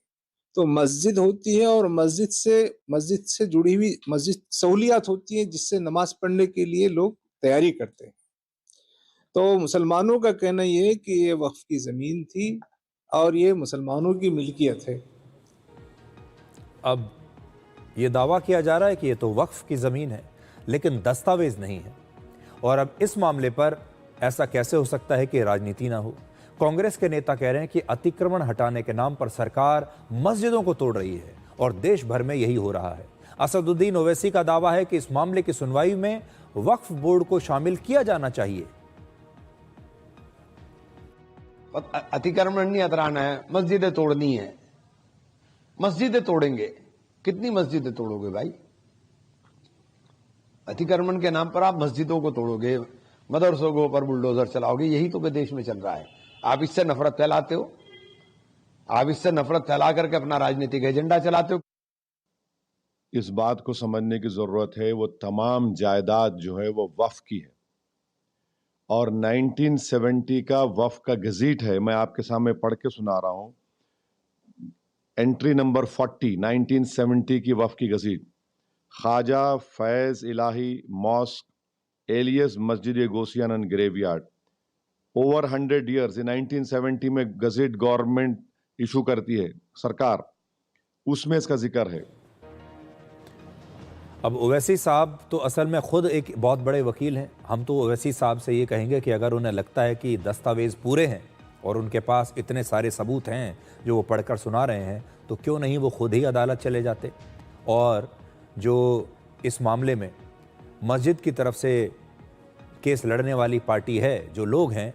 तो मस्जिद होती है और मस्जिद से जुड़ी हुई मस्जिद सहूलियात होती है जिससे नमाज पढ़ने के लिए लोग तैयारी करते हैं। तो मुसलमानों का कहना ये है कि ये वक्फ की ज़मीन थी और ये मुसलमानों की मिल्कियत है। अब ये दावा किया जा रहा है कि ये तो वक्फ की ज़मीन है लेकिन दस्तावेज नहीं है, और अब इस मामले पर ऐसा कैसे हो सकता है कि राजनीति ना हो। कांग्रेस के नेता कह रहे हैं कि अतिक्रमण हटाने के नाम पर सरकार मस्जिदों को तोड़ रही है और देश भर में यही हो रहा है। असदुद्दीन ओवैसी का दावा है कि इस मामले की सुनवाई में वक्फ बोर्ड को शामिल किया जाना चाहिए। अतिक्रमण नहीं हटाना है, मस्जिदें तोड़नी है। मस्जिदें तोड़ेंगे, कितनी मस्जिदें तोड़ोगे भाई? अतिक्रमण के नाम पर आप मस्जिदों को तोड़ोगे, मदरसों के ऊपर बुलडोजर चलाओगे, यही तो देश में चल रहा है। आप इससे नफरत फैलाते हो, आप इससे नफरत फैला करके अपना राजनीतिक एजेंडा चलाते हो। इस बात को समझने की जरूरत है वो तमाम जायदाद जो है वो वक्फ की है और 1970 का वक्फ का गजीट है। मैं आपके सामने पढ़ के सुना रहा हूं। एंट्री नंबर 40 1970 की वक्फ की गजीट, ख्वाजा फैज इलाही मॉस्क एलियस मस्जिद गोसियान एंड ग्रेवयार्ड, ओवर 100 ईयर्स। 1970 में गजीट गवर्नमेंट इशू करती है सरकार, उसमें इसका जिक्र है। अब ओवैसी साहब तो असल में खुद एक बहुत बड़े वकील हैं। हम तो ओवैसी साहब से ये कहेंगे कि अगर उन्हें लगता है कि दस्तावेज़ पूरे हैं और उनके पास इतने सारे सबूत हैं जो वो पढ़कर सुना रहे हैं, तो क्यों नहीं वो खुद ही अदालत चले जाते और जो इस मामले में मस्जिद की तरफ से केस लड़ने वाली पार्टी है, जो लोग हैं,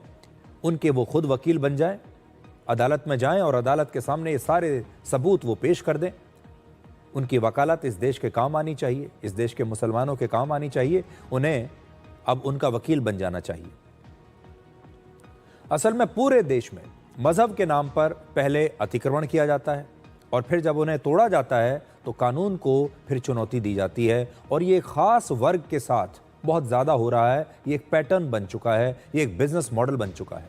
उनके वो खुद वकील बन जाएं, अदालत में जाएं और अदालत के सामने ये सारे सबूत वो पेश कर दें। उनकी वकालत इस देश के काम आनी चाहिए, इस देश के मुसलमानों के काम आनी चाहिए। उन्हें अब उनका वकील बन जाना चाहिए। असल में पूरे देश में मजहब के नाम पर पहले अतिक्रमण किया जाता है और फिर जब उन्हें तोड़ा जाता है तो कानून को फिर चुनौती दी जाती है और ये खास वर्ग के साथ बहुत ज़्यादा हो रहा है। ये एक पैटर्न बन चुका है, ये एक बिजनेस मॉडल बन चुका है।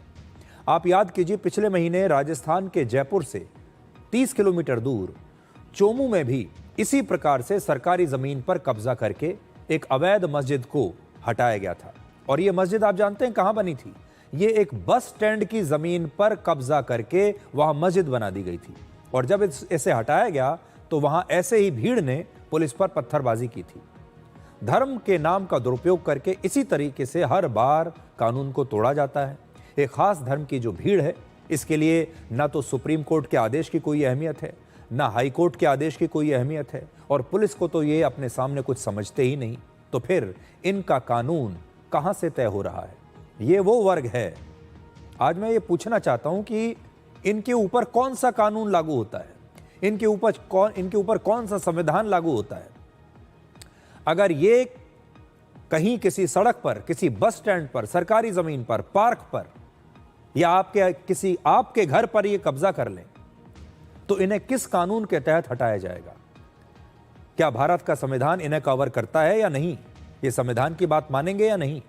आप याद कीजिए, पिछले महीने राजस्थान के जयपुर से 30 किलोमीटर दूर चोमू में भी इसी प्रकार से सरकारी ज़मीन पर कब्जा करके एक अवैध मस्जिद को हटाया गया था। और ये मस्जिद आप जानते हैं कहाँ बनी थी? ये एक बस स्टैंड की ज़मीन पर कब्जा करके वहाँ मस्जिद बना दी गई थी और जब इसे हटाया गया तो वहाँ ऐसे ही भीड़ ने पुलिस पर पत्थरबाजी की थी। धर्म के नाम का दुरुपयोग करके इसी तरीके से हर बार कानून को तोड़ा जाता है। एक खास धर्म की जो भीड़ है, इसके लिए ना तो सुप्रीम कोर्ट के आदेश की कोई अहमियत है, ना हाई कोर्ट के आदेश की कोई अहमियत है और पुलिस को तो ये अपने सामने कुछ समझते ही नहीं। तो फिर इनका कानून कहाँ से तय हो रहा है? ये वो वर्ग है। आज मैं ये पूछना चाहता हूँ कि इनके ऊपर कौन सा कानून लागू होता है, इनके ऊपर कौन सा संविधान लागू होता है? अगर ये कहीं किसी सड़क पर, किसी बस स्टैंड पर, सरकारी जमीन पर, पार्क पर या आपके घर पर ये कब्जा कर लें तो इन्हें किस कानून के तहत हटाया जाएगा? क्या भारत का संविधान इन्हें कवर करता है या नहीं? ये संविधान की बात मानेंगे या नहीं?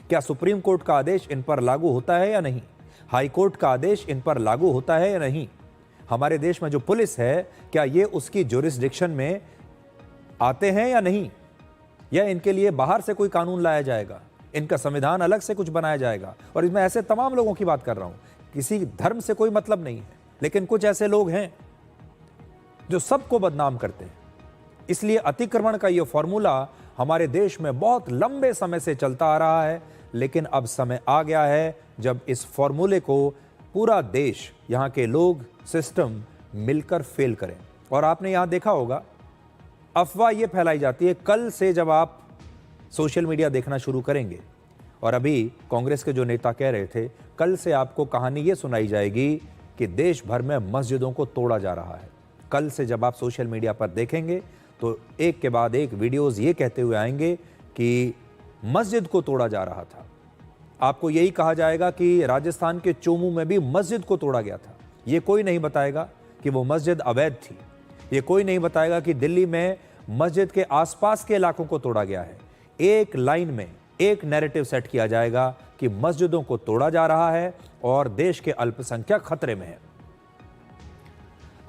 क्या सुप्रीम कोर्ट का आदेश इन पर लागू होता है या नहीं? हाई कोर्ट का आदेश इन पर लागू होता है या नहीं? हमारे देश में जो पुलिस है, क्या ये उसकी ज्यूरिसडिक्शन में आते हैं या नहीं? या इनके लिए बाहर से कोई कानून लाया जाएगा, इनका संविधान अलग से कुछ बनाया जाएगा? और इसमें ऐसे तमाम लोगों की बात कर रहा हूं, किसी धर्म से कोई मतलब नहीं है, लेकिन कुछ ऐसे लोग हैं जो सबको बदनाम करते हैं। इसलिए अतिक्रमण का यह फॉर्मूला हमारे देश में बहुत लंबे समय से चलता आ रहा है, लेकिन अब समय आ गया है जब इस फॉर्मूले को पूरा देश, यहाँ के लोग, सिस्टम मिलकर फेल करें। और आपने यहाँ देखा होगा, अफवाह ये फैलाई जाती है कल से जब आप सोशल मीडिया देखना शुरू करेंगे, और अभी कांग्रेस के जो नेता कह रहे थे, कल से आपको कहानी ये सुनाई जाएगी कि देश भर में मस्जिदों को तोड़ा जा रहा है। कल से जब आप सोशल मीडिया पर देखेंगे तो एक के बाद एक वीडियोस ये कहते हुए आएंगे कि मस्जिद को तोड़ा जा रहा था। आपको यही कहा जाएगा कि राजस्थान के चोमू में भी मस्जिद को तोड़ा गया था। ये कोई नहीं बताएगा कि वो मस्जिद अवैध थी। ये कोई नहीं बताएगा कि दिल्ली में मस्जिद के आसपास के इलाकों को तोड़ा गया है। एक लाइन में एक नैरेटिव सेट किया जाएगा कि मस्जिदों को तोड़ा जा रहा है और देश के अल्पसंख्यक खतरे में है।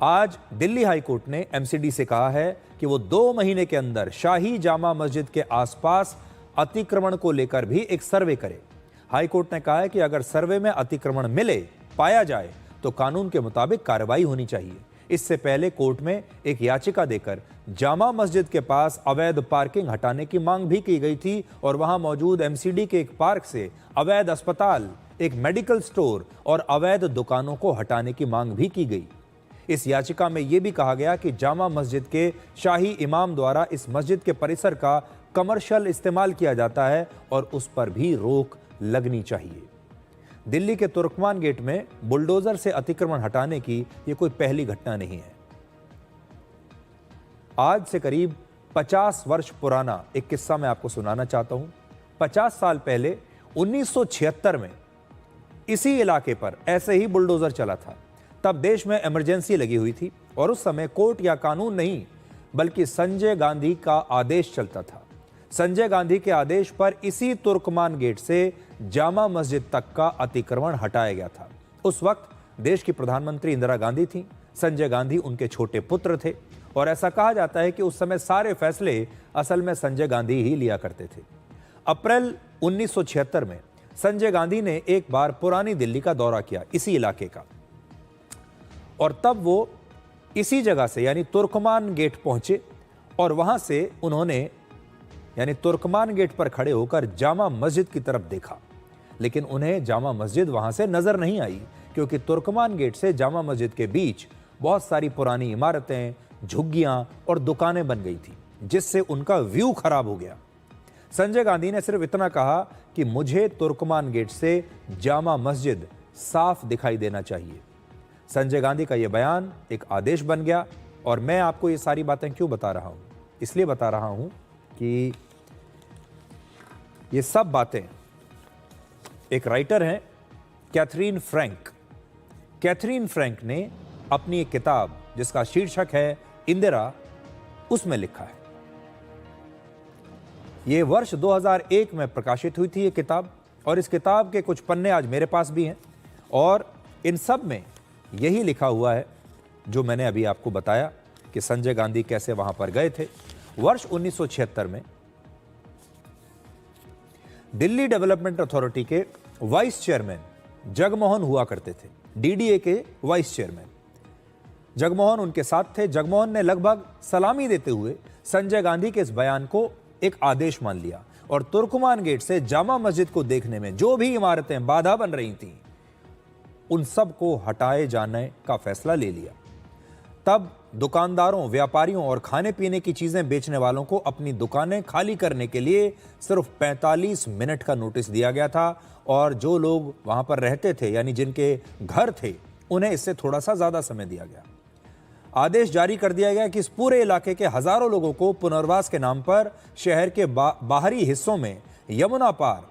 आज दिल्ली हाई कोर्ट ने एमसीडी से कहा है कि वो 2 महीने के अंदर शाही जामा मस्जिद के आसपास अतिक्रमण को लेकर भी एक सर्वे करे। हाई कोर्ट ने कहा है कि अगर सर्वे में अतिक्रमण पाया जाए तो कानून के मुताबिक कार्रवाई होनी चाहिए। इससे पहले कोर्ट में एक याचिका देकर जामा मस्जिद के पास अवैध पार्किंग हटाने की मांग भी की गई थी और वहां मौजूद एमसीडी के एक पार्क से अवैध अस्पताल, एक मेडिकल स्टोर और अवैध दुकानों को हटाने की मांग भी की गई। इस याचिका में यह भी कहा गया कि जामा मस्जिद के शाही इमाम द्वारा इस मस्जिद के परिसर का कमर्शियल इस्तेमाल किया जाता है और उस पर भी रोक लगनी चाहिए। दिल्ली के तुर्कमान गेट में बुलडोजर से अतिक्रमण हटाने की यह कोई पहली घटना नहीं है। आज से करीब 50 वर्ष पुराना एक किस्सा मैं आपको सुनाना चाहता हूं। 50 साल पहले 1976 में इसी इलाके पर ऐसे ही बुलडोजर चला था। तब देश में इमरजेंसी लगी हुई थी और उस समय कोर्ट या कानून नहीं बल्कि संजय गांधी का आदेश चलता था। संजय गांधी के आदेश पर इसी तुर्कमान गेट से जामा मस्जिद तक का अतिक्रमण हटाया गया था। उस वक्त देश की प्रधानमंत्री इंदिरा गांधी थी, संजय गांधी उनके छोटे पुत्र थे और ऐसा कहा जाता है कि उस समय सारे फैसले असल में संजय गांधी ही लिया करते थे। अप्रैल 1976 में संजय गांधी ने एक बार पुरानी दिल्ली का दौरा किया, इसी इलाके का, और तब वो इसी जगह से यानी तुर्कमान गेट पहुंचे और वहां से उन्होंने यानी तुर्कमान गेट पर खड़े होकर जामा मस्जिद की तरफ देखा, लेकिन उन्हें जामा मस्जिद वहां से नजर नहीं आई क्योंकि तुर्कमान गेट से जामा मस्जिद के बीच बहुत सारी पुरानी इमारतें, झुग्गियां और दुकानें बन गई थी, जिससे उनका व्यू खराब हो गया। संजय गांधी ने सिर्फ इतना कहा कि मुझे तुर्कमान गेट से जामा मस्जिद साफ दिखाई देना चाहिए। संजय गांधी का यह बयान एक आदेश बन गया। और मैं आपको ये सारी बातें क्यों बता रहा हूं? इसलिए बता रहा हूं कि ये सब बातें एक राइटर हैं कैथरीन फ्रैंक। कैथरीन फ्रैंक ने अपनी एक किताब जिसका शीर्षक है इंदिरा, उसमें लिखा है। यह वर्ष 2001 में प्रकाशित हुई थी ये किताब, और इस किताब के कुछ पन्ने आज मेरे पास भी हैं और इन सब में यही लिखा हुआ है जो मैंने अभी आपको बताया कि संजय गांधी कैसे वहां पर गए थे। वर्ष 1976 में दिल्ली डेवलपमेंट अथॉरिटी के वाइस चेयरमैन जगमोहन हुआ करते थे, डीडीए के वाइस चेयरमैन जगमोहन उनके साथ थे। जगमोहन ने लगभग सलामी देते हुए संजय गांधी के इस बयान को एक आदेश मान लिया और तुर्कमान गेट से जामा मस्जिद को देखने में जो भी इमारतें बाधा बन रही थीं, उन सब को हटाए जाने का फैसला ले लिया। तब दुकानदारों, व्यापारियों और खाने पीने की चीजें बेचने वालों को अपनी दुकानें खाली करने के लिए सिर्फ 45 मिनट का नोटिस दिया गया था और जो लोग वहां पर रहते थे यानी जिनके घर थे, उन्हें इससे थोड़ा सा ज्यादा समय दिया गया। आदेश जारी कर दिया गया कि इस पूरे इलाके के हजारों लोगों को पुनर्वास के नाम पर शहर के बाहरी हिस्सों में यमुना पार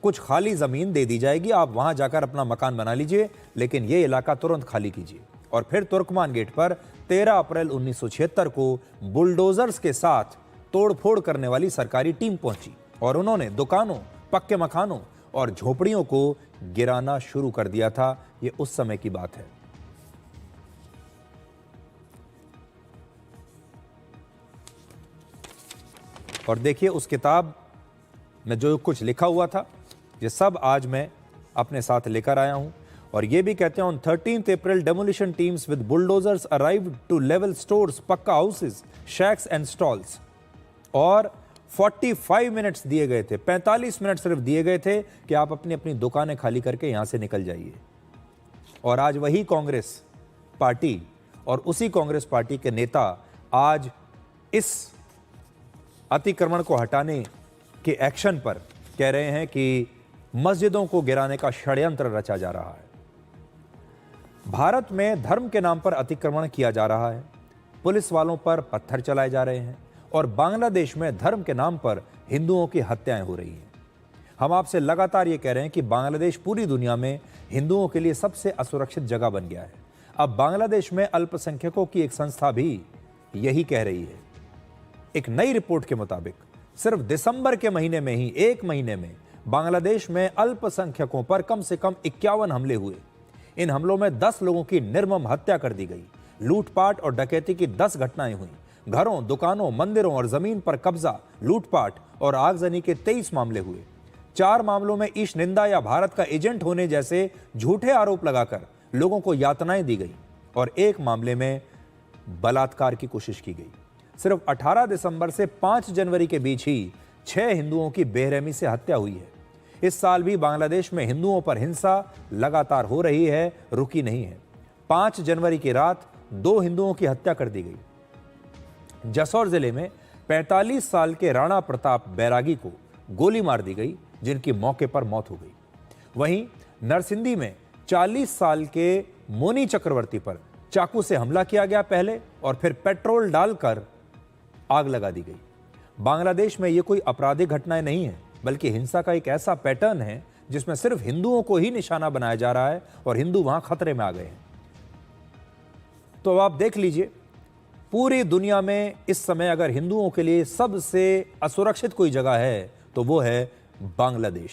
कुछ खाली जमीन दे दी जाएगी। आप वहां जाकर अपना मकान बना लीजिए, लेकिन यह इलाका तुरंत खाली कीजिए। और फिर तुर्कमान गेट पर 13 अप्रैल 1976 को बुलडोजर्स के साथ तोड़फोड़ करने वाली सरकारी टीम पहुंची और उन्होंने दुकानों, पक्के मकानों और झोपड़ियों को गिराना शुरू कर दिया था। यह उस समय की बात है। और देखिए उस किताब में जो कुछ लिखा हुआ था, ये सब आज मैं अपने साथ लेकर आया हूं। और ये भी कहते हैं, on 13 April demolition teams with bulldozers arrived to level stores, pucca houses, shacks and stalls. और 45 मिनट्स दिए गए थे, 45 मिनट सिर्फ दिए गए थे कि आप अपनी अपनी दुकानें खाली करके यहां से निकल जाइए। और आज वही कांग्रेस पार्टी और उसी कांग्रेस पार्टी के नेता आज इस अतिक्रमण को हटाने के एक्शन पर कह रहे हैं कि मस्जिदों को गिराने का षड्यंत्र रचा जा रहा है। भारत में धर्म के नाम पर अतिक्रमण किया जा रहा है, पुलिस वालों पर पत्थर चलाए जा रहे हैं और बांग्लादेश में धर्म के नाम पर हिंदुओं की हत्याएं हो रही हैं। हम आपसे लगातार ये कह रहे हैं कि बांग्लादेश पूरी दुनिया में हिंदुओं के लिए सबसे असुरक्षित जगह बन गया है। अब बांग्लादेश में अल्पसंख्यकों की एक संस्था भी यही कह रही है। एक नई रिपोर्ट के मुताबिक सिर्फ दिसंबर के महीने में ही, एक महीने में बांग्लादेश में अल्पसंख्यकों पर कम से कम 51 हमले हुए। इन हमलों में 10 लोगों की निर्मम हत्या कर दी गई। लूटपाट और डकैती की 10 घटनाएं हुई। घरों, दुकानों, मंदिरों और जमीन पर कब्जा, लूटपाट और आगजनी के 23 मामले हुए। 4 मामलों में ईश निंदा या भारत का एजेंट होने जैसे झूठे आरोप लगाकर लोगों को यातनाएं दी गई और एक मामले में बलात्कार की कोशिश की गई। सिर्फ 18 दिसंबर से 5 जनवरी के बीच ही 6 हिंदुओं की बेरहमी से हत्या हुई है। इस साल भी बांग्लादेश में हिंदुओं पर हिंसा लगातार हो रही है, रुकी नहीं है। 5 जनवरी की रात 2 हिंदुओं की हत्या कर दी गई। जसौर जिले में 45 साल के राणा प्रताप बैरागी को गोली मार दी गई, जिनकी मौके पर मौत हो गई। वहीं नरसिंदी में 40 साल के मोनी चक्रवर्ती पर चाकू से हमला किया गया पहले, और फिर पेट्रोल डालकर आग लगा दी गई। बांग्लादेश में यह कोई आपराधिक घटनाएं नहीं है, बल्कि हिंसा का एक ऐसा पैटर्न है जिसमें सिर्फ हिंदुओं को ही निशाना बनाया जा रहा है और हिंदू वहां खतरे में आ गए हैं। तो अब आप देख लीजिए, पूरी दुनिया में इस समय अगर हिंदुओं के लिए सबसे असुरक्षित कोई जगह है तो वो है बांग्लादेश।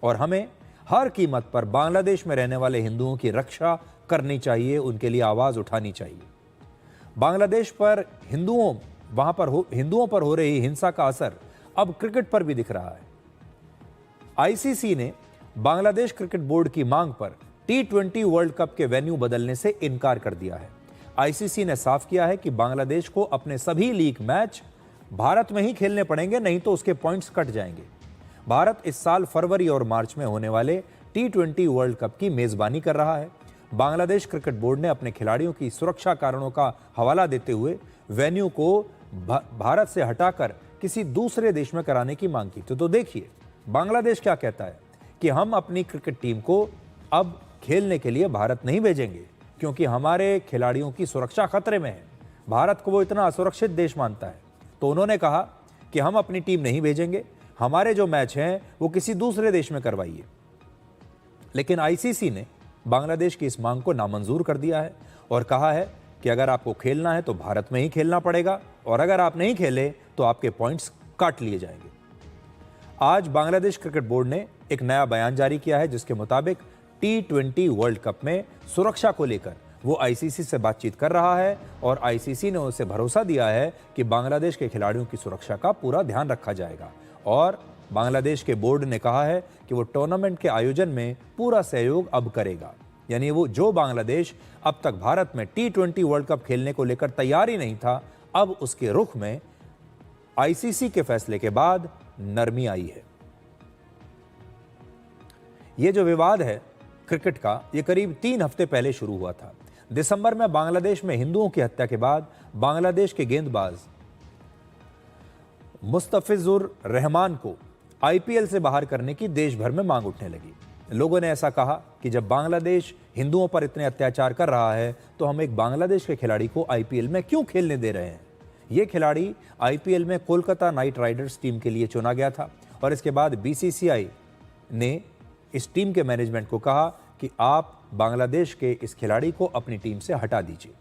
और हमें हर कीमत पर बांग्लादेश में रहने वाले हिंदुओं की रक्षा करनी चाहिए, उनके लिए आवाज उठानी चाहिए। बांग्लादेश पर हिंदुओं पर हो रही हिंसा का असर अब क्रिकेट पर भी दिख रहा है। आईसीसी ने बांग्लादेश क्रिकेट बोर्ड की मांग पर T20 वर्ल्ड कप के वेन्यू बदलने से इनकार कर दिया है। आईसीसी ने साफ किया है कि बांग्लादेश को अपने सभी लीग मैच भारत में ही खेलने पड़ेंगे, नहीं तो उसके पॉइंट्स कट जाएंगे। भारत इस साल फरवरी और मार्च में होने वाले T20 वर्ल्ड कप की मेजबानी कर रहा है। बांग्लादेश क्रिकेट बोर्ड ने अपने खिलाड़ियों की सुरक्षा कारणों का हवाला देते हुए वेन्यू को भारत से हटाकर किसी दूसरे देश में कराने की मांग की। तो देखिए बांग्लादेश क्या कहता है कि हम अपनी क्रिकेट टीम को अब खेलने के लिए भारत नहीं भेजेंगे क्योंकि हमारे खिलाड़ियों की सुरक्षा खतरे में है। भारत को वो इतना असुरक्षित देश मानता है। तो उन्होंने कहा कि हम अपनी टीम नहीं भेजेंगे, हमारे जो मैच हैं वो किसी दूसरे देश में करवाइए। लेकिन आईसीसी ने बांग्लादेश की इस मांग को नामंजूर कर दिया है और कहा है कि अगर आपको खेलना है तो भारत में ही खेलना पड़ेगा और अगर आप नहीं खेले तो आपके पॉइंट्स काट लिए जाएंगे। आज बांग्लादेश क्रिकेट बोर्ड ने एक नया बयान जारी किया है जिसके मुताबिक T20 वर्ल्ड कप में सुरक्षा को लेकर वो आईसीसी से बातचीत कर रहा है और आईसीसी ने उसे भरोसा दिया है कि बांग्लादेश के खिलाड़ियों की सुरक्षा का पूरा ध्यान रखा जाएगा। और बांग्लादेश के बोर्ड ने कहा है कि वो टूर्नामेंट के आयोजन में पूरा सहयोग अब करेगा। यानी वो जो बांग्लादेश अब तक भारत में T20 वर्ल्ड कप खेलने को लेकर तैयार ही नहीं था, अब उसके रुख में आईसीसी के फैसले के बाद नरमी आई है। ये जो विवाद है क्रिकेट का, ये करीब 3 हफ्ते पहले शुरू हुआ था। दिसंबर में बांग्लादेश में हिंदुओं की हत्या के बाद बांग्लादेश के गेंदबाज मुस्तफिजुर रहमान को आईपीएल से बाहर करने की देश भर में मांग उठने लगी। लोगों ने ऐसा कहा कि जब बांग्लादेश हिंदुओं पर इतने अत्याचार कर रहा है तो हम एक बांग्लादेश के खिलाड़ी को आईपीएल में क्यों खेलने दे रहे हैं। ये खिलाड़ी आईपीएल में कोलकाता नाइट राइडर्स टीम के लिए चुना गया था और इसके बाद बीसीसीआई ने इस टीम के मैनेजमेंट को कहा कि आप बांग्लादेश के इस खिलाड़ी को अपनी टीम से हटा दीजिए।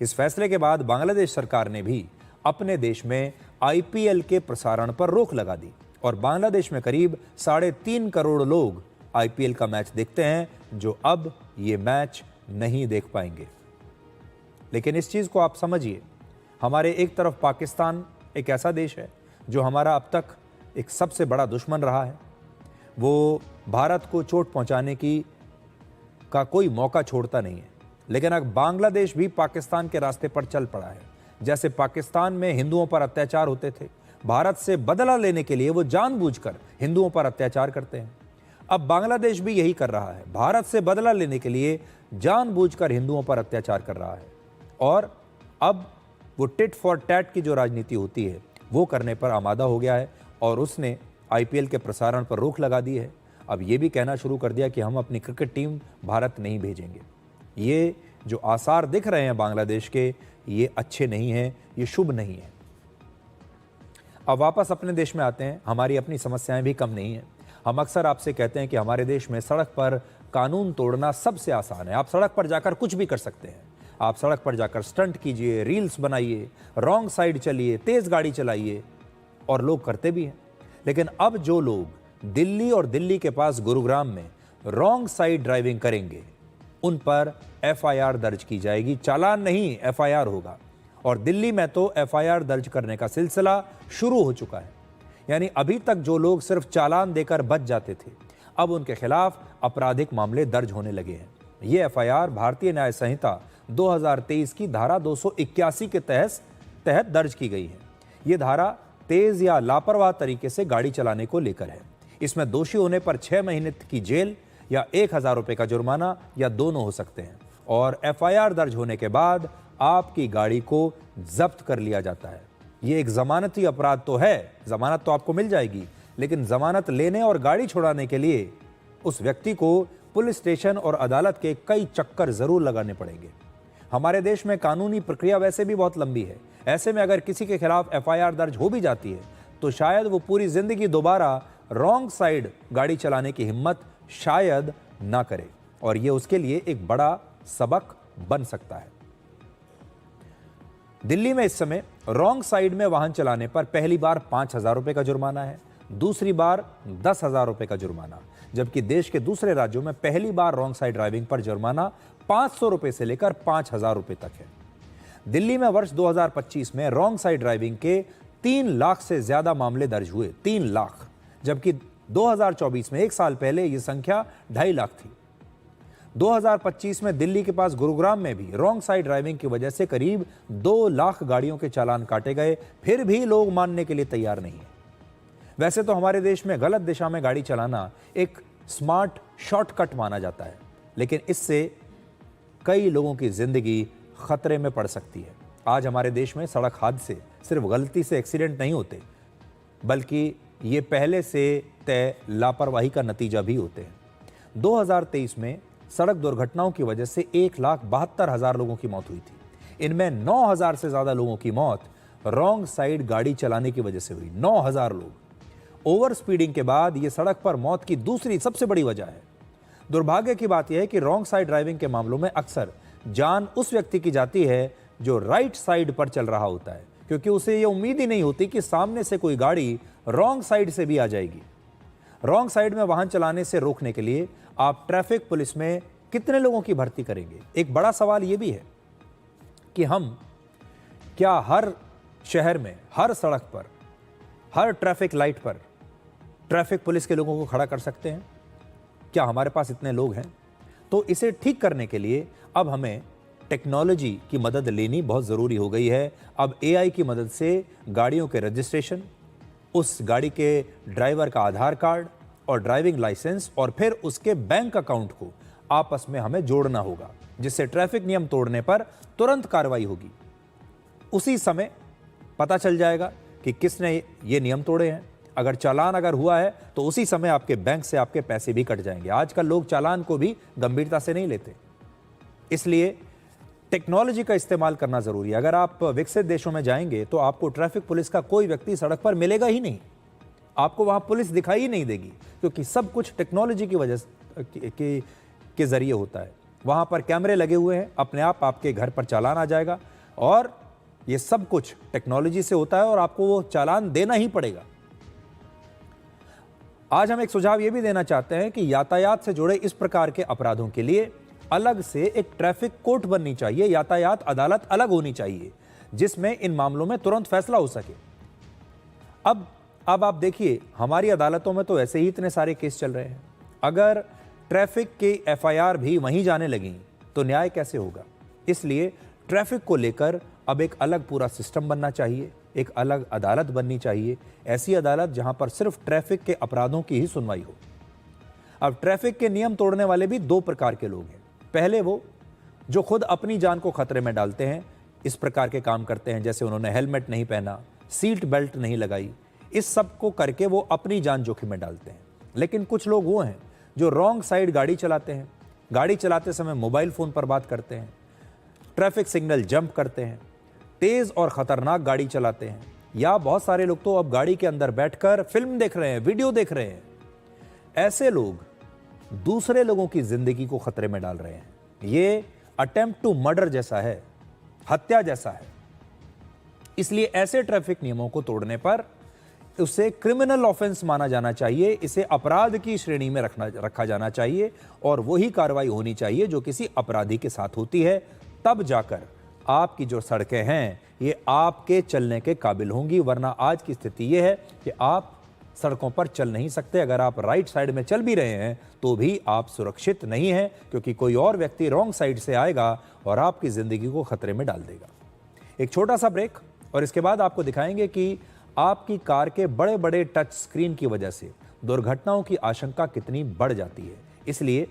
इस फैसले के बाद बांग्लादेश सरकार ने भी अपने देश में आईपीएल के प्रसारण पर रोक लगा दी और बांग्लादेश में करीब 3.5 करोड़ लोग आईपीएल का मैच देखते हैं, जो अब ये मैच नहीं देख पाएंगे। लेकिन इस चीज़ को आप समझिए, हमारे एक तरफ पाकिस्तान एक ऐसा देश है जो हमारा अब तक एक सबसे बड़ा दुश्मन रहा है। वो भारत को चोट पहुंचाने का कोई मौका छोड़ता नहीं है। लेकिन अब बांग्लादेश भी पाकिस्तान के रास्ते पर चल पड़ा है। जैसे पाकिस्तान में हिंदुओं पर अत्याचार होते थे, भारत से बदला लेने के लिए वो जानबूझकर हिंदुओं पर अत्याचार करते हैं। अब बांग्लादेश भी यही कर रहा है, भारत से बदला लेने के लिए जानबूझकर हिंदुओं पर अत्याचार कर रहा है। और अब वो टिट फॉर टैट की जो राजनीति होती है वो करने पर आमादा हो गया है और उसने आईपीएल के प्रसारण पर रोक लगा दी है। अब ये भी कहना शुरू कर दिया कि हम अपनी क्रिकेट टीम भारत नहीं भेजेंगे। ये जो आसार दिख रहे हैं बांग्लादेश के, ये अच्छे नहीं हैं, ये शुभ नहीं है। अब वापस अपने देश में आते हैं। हमारी अपनी समस्याएं भी कम नहीं हैं। हम अक्सर आपसे कहते हैं कि हमारे देश में सड़क पर कानून तोड़ना सबसे आसान है। आप सड़क पर जाकर कुछ भी कर सकते हैं। आप सड़क पर जाकर स्टंट कीजिए, रील्स बनाइए, रॉन्ग साइड चलिए, तेज गाड़ी चलाइए, और लोग करते भी हैं। लेकिन अब जो लोग दिल्ली और दिल्ली के पास गुरुग्राम में रॉन्ग साइड ड्राइविंग करेंगे, उन पर एफआईआर दर्ज की जाएगी। चालान नहीं, एफआईआर होगा। और दिल्ली में तो एफआईआर दर्ज करने का सिलसिला शुरू हो चुका है। यानी अभी तक जो लोग सिर्फ चालान देकर बच जाते थे, अब उनके खिलाफ आपराधिक मामले दर्ज होने लगे हैं। ये एफआईआर भारतीय न्याय संहिता 2023 की धारा 281 के तहत दर्ज की गई है। ये धारा तेज या लापरवाह तरीके से गाड़ी चलाने को लेकर है। इसमें दोषी होने पर 6 महीने की जेल या 1000 रुपये का जुर्माना या दोनों हो सकते हैं। और एफआईआर दर्ज होने के बाद आपकी गाड़ी को जब्त कर लिया जाता है। ये एक जमानती अपराध तो है, जमानत तो आपको मिल जाएगी, लेकिन जमानत लेने और गाड़ी छुड़ाने के लिए उस व्यक्ति को पुलिस स्टेशन और अदालत के कई चक्कर जरूर लगाने पड़ेंगे। हमारे देश में कानूनी प्रक्रिया वैसे भी बहुत लंबी है। ऐसे में अगर किसी के खिलाफ एफआईआर दर्ज हो भी जाती है तो शायद वो पूरी जिंदगी दोबारा रॉन्ग साइड गाड़ी चलाने की हिम्मत शायद ना करे, और ये उसके लिए एक बड़ा सबक बन सकता है। दिल्ली में इस समय रॉन्ग साइड में वाहन चलाने पर पहली बार 5,000 रुपए का जुर्माना है, दूसरी बार 10,000 रुपए का जुर्माना, जबकि देश के दूसरे राज्यों में पहली बार रॉन्ग साइड ड्राइविंग पर जुर्माना 500 रुपए से लेकर 5,000 रुपए तक है। दिल्ली में वर्ष 2025 में रॉन्ग साइड ड्राइविंग के 3 लाख से ज्यादा मामले दर्ज हुए, 3 लाख, जबकि 2024 में एक साल पहले यह संख्या 2.5 लाख थी। 2025 में दिल्ली के पास गुरुग्राम में भी रॉन्ग साइड ड्राइविंग की वजह से करीब 2 लाख गाड़ियों के चालान काटे गए, फिर भी लोग मानने के लिए तैयार नहीं है। वैसे तो हमारे देश में गलत दिशा में गाड़ी चलाना एक स्मार्ट शॉर्टकट माना जाता है, लेकिन इससे कई लोगों की जिंदगी खतरे में पड़ सकती है। आज हमारे देश में सड़क हादसे सिर्फ गलती से एक्सीडेंट नहीं होते, बल्कि ये पहले से तय लापरवाही का नतीजा भी होते हैं। 2023 में सड़क दुर्घटनाओं की वजह से 1,72,000 लोगों की मौत हुई थी। इनमें 9,000 से ज्यादा लोगों की मौत रॉन्ग साइड गाड़ी चलाने की वजह से हुई। 9,000 लोग। ओवर स्पीडिंग के बाद यह सड़क पर मौत की दूसरी सबसे बड़ी वजह है। दुर्भाग्य की बात यह है कि रॉन्ग साइड ड्राइविंग के मामलों में अक्सर जान उस व्यक्ति की जाती है जो राइट साइड पर चल रहा होता है, क्योंकि उसे यह उम्मीद ही नहीं होती कि सामने से कोई गाड़ी रॉन्ग साइड से भी आ जाएगी। रॉन्ग साइड में वाहन चलाने से रोकने के लिए आप ट्रैफिक पुलिस में कितने लोगों की भर्ती करेंगे? एक बड़ा सवाल यह भी है कि हम क्या हर शहर में, हर सड़क पर, हर ट्रैफिक लाइट पर ट्रैफिक पुलिस के लोगों को खड़ा कर सकते हैं? क्या हमारे पास इतने लोग हैं? तो इसे ठीक करने के लिए अब हमें टेक्नोलॉजी की मदद लेनी बहुत ज़रूरी हो गई है। अब AI की मदद से गाड़ियों के रजिस्ट्रेशन, उस गाड़ी के ड्राइवर का आधार कार्ड और ड्राइविंग लाइसेंस और फिर उसके बैंक अकाउंट को आपस में हमें जोड़ना होगा, जिससे ट्रैफिक नियम तोड़ने पर तुरंत कार्रवाई होगी। उसी समय पता चल जाएगा कि किसने ये नियम तोड़े हैं। अगर चालान हुआ है तो उसी समय आपके बैंक से आपके पैसे भी कट जाएंगे। आजकल लोग चालान को भी गंभीरता से नहीं लेते, इसलिए टेक्नोलॉजी का इस्तेमाल करना जरूरी है। अगर आप विकसित देशों में जाएंगे तो आपको ट्रैफिक पुलिस का कोई व्यक्ति सड़क पर मिलेगा ही नहीं, आपको वहां पुलिस दिखाई ही नहीं देगी, क्योंकि सब कुछ टेक्नोलॉजी की वजह के जरिए होता है। वहां पर कैमरे लगे हुए हैं, अपने आप आपके घर पर चालान आ जाएगा और ये सब कुछ टेक्नोलॉजी से होता है और आपको वो चालान देना ही पड़ेगा। आज हम एक सुझाव ये भी देना चाहते हैं कि यातायात से जुड़े इस प्रकार के अपराधों के लिए अलग से एक ट्रैफिक कोर्ट बननी चाहिए, यातायात अदालत अलग होनी चाहिए, जिसमें इन मामलों में तुरंत फैसला हो सके। अब आप देखिए, हमारी अदालतों में तो ऐसे ही इतने सारे केस चल रहे हैं। अगर ट्रैफिक के FIR भी वहीं जाने लगी तो न्याय कैसे होगा? इसलिए ट्रैफिक को लेकर अब एक अलग पूरा सिस्टम बनना चाहिए, एक अलग अदालत बननी चाहिए, ऐसी अदालत जहां पर सिर्फ ट्रैफिक के अपराधों की ही सुनवाई हो। अब ट्रैफिक के नियम तोड़ने वाले भी 2 प्रकार के लोग हैं। पहले वो जो खुद अपनी जान को खतरे में डालते हैं, इस प्रकार के काम करते हैं, जैसे उन्होंने हेलमेट नहीं पहना, सीट बेल्ट नहीं लगाई, इस सब को करके वो अपनी जान जोखिम में डालते हैं। लेकिन कुछ लोग वो हैं जो रॉन्ग साइड गाड़ी चलाते हैं, गाड़ी चलाते समय मोबाइल फ़ोन पर बात करते हैं, ट्रैफिक सिग्नल जंप करते हैं, तेज़ और ख़तरनाक गाड़ी चलाते हैं, या बहुत सारे लोग तो अब गाड़ी के अंदर बैठकर फिल्म देख रहे हैं, वीडियो देख रहे हैं। ऐसे लोग दूसरे लोगों की ज़िंदगी को खतरे में डाल रहे हैं। ये अटेम्प्ट टू मर्डर जैसा है, हत्या जैसा है। इसलिए ऐसे ट्रैफिक नियमों को तोड़ने पर उसे क्रिमिनल ऑफेंस माना जाना चाहिए, इसे अपराध की श्रेणी में रखा जाना चाहिए और वही कार्रवाई होनी चाहिए जो किसी अपराधी के साथ होती है। तब जाकर आपकी जो सड़कें हैं ये आपके चलने के काबिल होंगी, वरना आज की स्थिति ये है कि आप सड़कों पर चल नहीं सकते। अगर आप राइट साइड में चल भी रहे हैं तो भी आप सुरक्षित नहीं हैं, क्योंकि कोई और व्यक्ति रॉन्ग साइड से आएगा और आपकी ज़िंदगी को खतरे में डाल देगा। एक छोटा सा ब्रेक और इसके बाद आपको दिखाएंगे कि आपकी कार के बड़े बड़े टच स्क्रीन की वजह से दुर्घटनाओं की आशंका कितनी बढ़ जाती है। इसलिए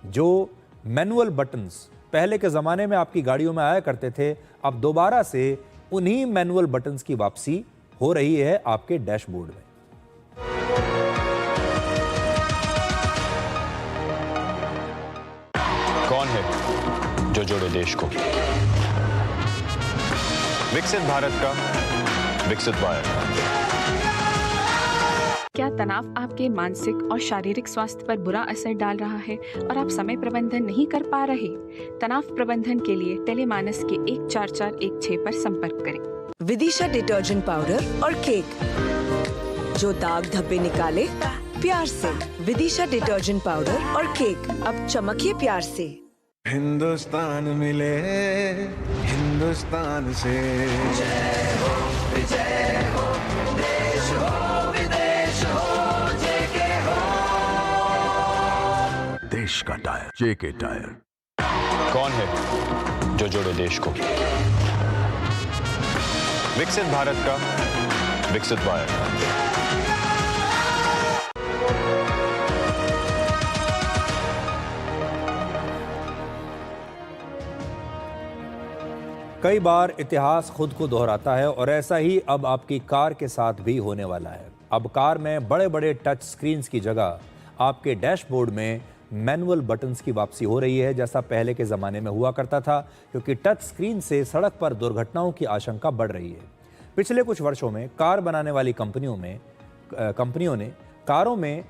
जो मैनुअल बटन्स पहले के ज़माने में आपकी गाड़ियों में आया करते थे, अब दोबारा से उन्हीं मैनुअल बटन्स की वापसी हो रही है आपके डैशबोर्ड में। कौन है जो जोड़े देश को? विकसित भारत का विकसित वायर। क्या तनाव आपके मानसिक और शारीरिक स्वास्थ्य पर बुरा असर डाल रहा है और आप समय प्रबंधन नहीं कर पा रहे? तनाव प्रबंधन के लिए टेलीमानस के 14416 पर संपर्क करें। विदिशा डिटर्जेंट पाउडर और केक, जो दाग धब्बे निकाले प्यार से। विदिशा डिटर्जेंट पाउडर और केक, अब चमकिए प्यार से। हिंदुस्तान मिले हिंदुस्तान से। जय हो विजय हो, देश हो विदेश हो, जेके हो। देश का टायर जेके टायर। कौन है जो जोड़े देश को? विकसित भारत का विकसित वायर। कई बार इतिहास खुद को दोहराता है और ऐसा ही अब आपकी कार के साथ भी होने वाला है। अब कार में बड़े बड़े टच स्क्रीन्स की जगह आपके डैशबोर्ड में मैनुअल बटन्स की वापसी हो रही है, जैसा पहले के ज़माने में हुआ करता था, क्योंकि टच स्क्रीन से सड़क पर दुर्घटनाओं की आशंका बढ़ रही है। पिछले कुछ वर्षों में कार बनाने वाली कंपनियों ने कारों में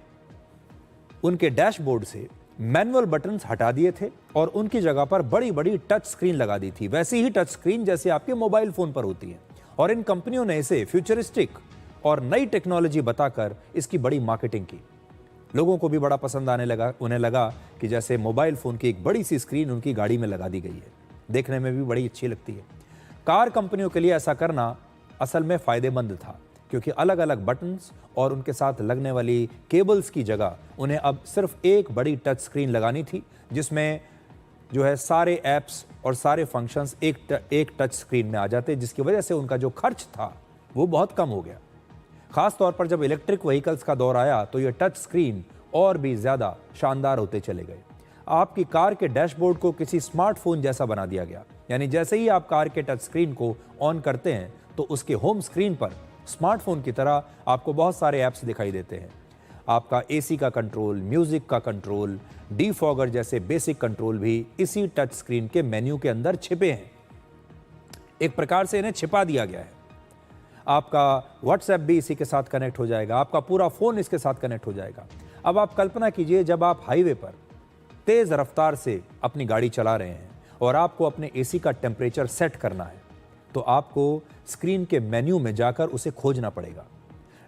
उनके डैशबोर्ड से मैनुअल बटन्स हटा दिए थे और उनकी जगह पर बड़ी बड़ी टच स्क्रीन लगा दी थी, वैसी ही टच स्क्रीन जैसे आपके मोबाइल फोन पर होती है। और इन कंपनियों ने इसे फ्यूचरिस्टिक और नई टेक्नोलॉजी बताकर इसकी बड़ी मार्केटिंग की। लोगों को भी बड़ा पसंद आने लगा। उन्हें लगा कि जैसे मोबाइल फोन की एक बड़ी सी स्क्रीन उनकी गाड़ी में लगा दी गई है, देखने में भी बड़ी अच्छी लगती है। कार कंपनियों के लिए ऐसा करना असल में फायदेमंद था, क्योंकि अलग अलग बटन्स और उनके साथ लगने वाली केबल्स की जगह उन्हें अब सिर्फ एक बड़ी टच स्क्रीन लगानी थी, जिसमें जो है सारे ऐप्स और सारे फंक्शंस एक टच स्क्रीन में आ जाते, जिसकी वजह से उनका जो खर्च था वो बहुत कम हो गया। खास तौर पर जब इलेक्ट्रिक व्हीकल्स का दौर आया तो ये टच स्क्रीन और भी ज़्यादा शानदार होते चले गए। आपकी कार के डैशबोर्ड को किसी स्मार्टफोन जैसा बना दिया गया, यानी जैसे ही आप कार के टच स्क्रीन को ऑन करते हैं तो उसके होम स्क्रीन पर स्मार्टफोन की तरह आपको बहुत सारे ऐप्स दिखाई देते हैं। आपका एसी का कंट्रोल, म्यूजिक का कंट्रोल, डीफॉगर जैसे बेसिक कंट्रोल भी इसी टच स्क्रीन के मेन्यू के अंदर छिपे हैं। एक प्रकार से इन्हें छिपा दिया गया है। आपका व्हाट्सएप भी इसी के साथ कनेक्ट हो जाएगा, आपका पूरा फ़ोन इसके साथ कनेक्ट हो जाएगा। अब आप कल्पना कीजिए, जब आप हाईवे पर तेज़ रफ्तार से अपनी गाड़ी चला रहे हैं और आपको अपने एसी का टेम्परेचर सेट करना है, तो आपको स्क्रीन के मेन्यू में जाकर उसे खोजना पड़ेगा।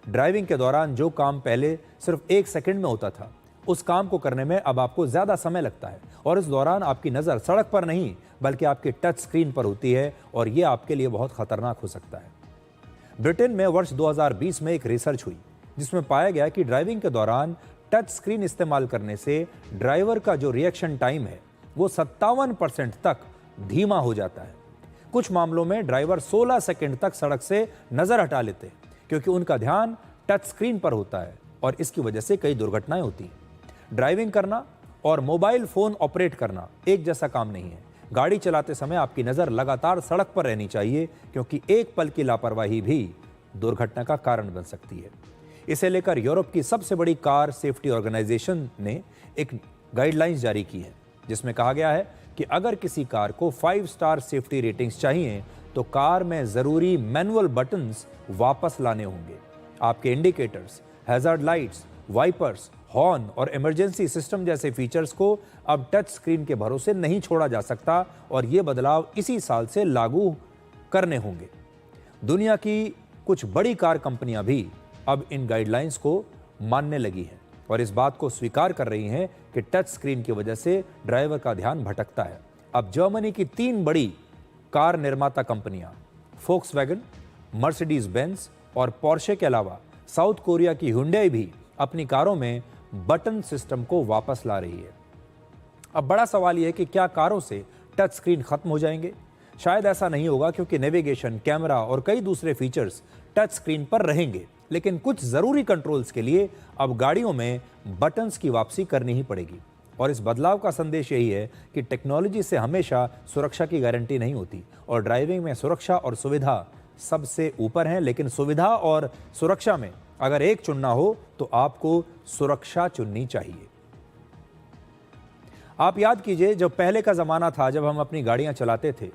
ड्राइविंग के दौरान जो काम पहले सिर्फ 1 सेकंड में होता था, उस काम को करने में अब आपको ज़्यादा समय लगता है, और इस दौरान आपकी नज़र सड़क पर नहीं बल्कि आपके टच स्क्रीन पर होती है, और ये आपके लिए बहुत खतरनाक हो सकता है। ब्रिटेन में वर्ष 2020 में एक रिसर्च हुई जिसमें पाया गया कि ड्राइविंग के दौरान टच स्क्रीन इस्तेमाल करने से ड्राइवर का जो रिएक्शन टाइम है वो 57% तक धीमा हो जाता है। कुछ मामलों में ड्राइवर 16 सेकंड तक सड़क से नजर हटा लेते हैं, क्योंकि उनका ध्यान टच स्क्रीन पर होता है, और इसकी वजह से कई दुर्घटनाएं होती हैं। ड्राइविंग करना और मोबाइल फोन ऑपरेट करना एक जैसा काम नहीं है। गाड़ी चलाते समय आपकी नजर लगातार सड़क पर रहनी चाहिए, क्योंकि एक पल की लापरवाही भी दुर्घटना का कारण बन सकती है। इसे लेकर यूरोप की सबसे बड़ी कार सेफ्टी ऑर्गेनाइजेशन ने एक गाइडलाइंस जारी की है, जिसमें कहा गया है कि अगर किसी कार को 5 स्टार सेफ्टी रेटिंग्स चाहिए तो कार में ज़रूरी मैनुअल बटन्स वापस लाने होंगे। आपके indicators, hazard lights, wipers, horn और इमरजेंसी सिस्टम जैसे फीचर्स को अब टच स्क्रीन के भरोसे नहीं छोड़ा जा सकता, और ये बदलाव इसी साल से लागू करने होंगे। दुनिया की कुछ बड़ी कार कंपनियां भी अब इन गाइडलाइंस को मानने लगी हैं और इस बात को स्वीकार कर रही हैं कि टच स्क्रीन की वजह से ड्राइवर का ध्यान भटकता है। अब जर्मनी की 3 बड़ी कार निर्माता कंपनियां फोक्सवैगन, मर्सिडीज बेंज और पोर्शे के अलावा साउथ कोरिया की हुंडई भी अपनी कारों में बटन सिस्टम को वापस ला रही है। अब बड़ा सवाल यह है कि क्या कारों से टच स्क्रीन खत्म हो जाएंगे? शायद ऐसा नहीं होगा, क्योंकि नेविगेशन, कैमरा और कई दूसरे फीचर्स टच स्क्रीन पर रहेंगे, लेकिन कुछ जरूरी कंट्रोल्स के लिए अब गाड़ियों में बटन्स की वापसी करनी ही पड़ेगी। और इस बदलाव का संदेश यही है कि टेक्नोलॉजी से हमेशा सुरक्षा की गारंटी नहीं होती, और ड्राइविंग में सुरक्षा और सुविधा सबसे ऊपर है। लेकिन सुविधा और सुरक्षा में अगर एक चुनना हो तो आपको सुरक्षा चुननी चाहिए। आप याद कीजिए, जब पहले का ज़माना था, जब हम अपनी गाड़ियां चलाते थे,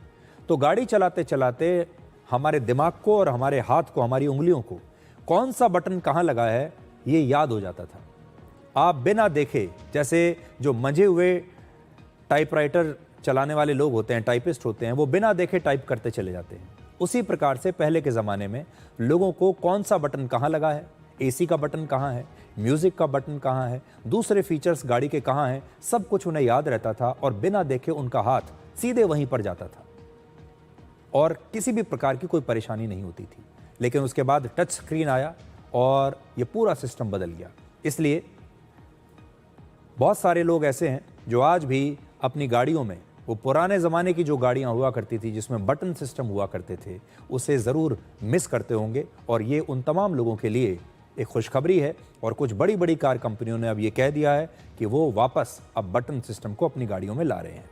तो गाड़ी चलाते चलाते हमारे दिमाग को और हमारे हाथ को, हमारी उंगलियों को कौन सा बटन कहाँ लगा है ये याद हो जाता था। आप बिना देखे, जैसे जो मंझे हुए टाइपराइटर चलाने वाले लोग होते हैं, टाइपिस्ट होते हैं, वो बिना देखे टाइप करते चले जाते हैं। उसी प्रकार से पहले के ज़माने में लोगों को कौन सा बटन कहाँ लगा है, एसी का बटन कहाँ है, म्यूज़िक का बटन कहाँ है, दूसरे फीचर्स गाड़ी के कहाँ हैं, सब कुछ उन्हें याद रहता था और बिना देखे उनका हाथ सीधे वहीं पर जाता था और किसी भी प्रकार की कोई परेशानी नहीं होती थी। लेकिन उसके बाद टच स्क्रीन आया और ये पूरा सिस्टम बदल गया। इसलिए बहुत सारे लोग ऐसे हैं जो आज भी अपनी गाड़ियों में वो पुराने ज़माने की जो गाड़ियाँ हुआ करती थी जिसमें बटन सिस्टम हुआ करते थे, उसे ज़रूर मिस करते होंगे। और ये उन तमाम लोगों के लिए एक खुशखबरी है और कुछ बड़ी बड़ी कार कंपनियों ने अब ये कह दिया है कि वो वापस अब बटन सिस्टम को अपनी गाड़ियों में ला रहे हैं।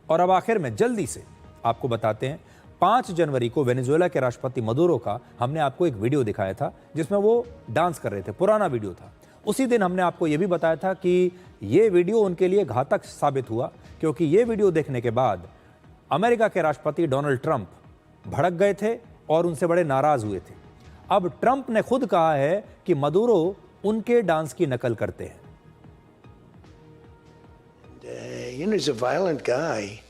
और अब आखिर में जल्दी से आपको बताते हैं, 5 जनवरी को वेनेजुएला के राष्ट्रपति मदुरो का हमने आपको एक वीडियो दिखाया था जिसमें वो डांस कर रहे थे, पुराना वीडियो था। उसी दिन हमने आपको ये भी बताया था कि ये वीडियो उनके लिए घातक साबित हुआ, क्योंकि ये वीडियो देखने के बाद अमेरिका के राष्ट्रपति डोनाल्ड ट्रंप भड़क गए थे और उनसे बड़े नाराज हुए थे। अब ट्रंप ने खुद कहा है कि मदुरो उनके डांस की नकल करते हैं। You know, he's a violent guy.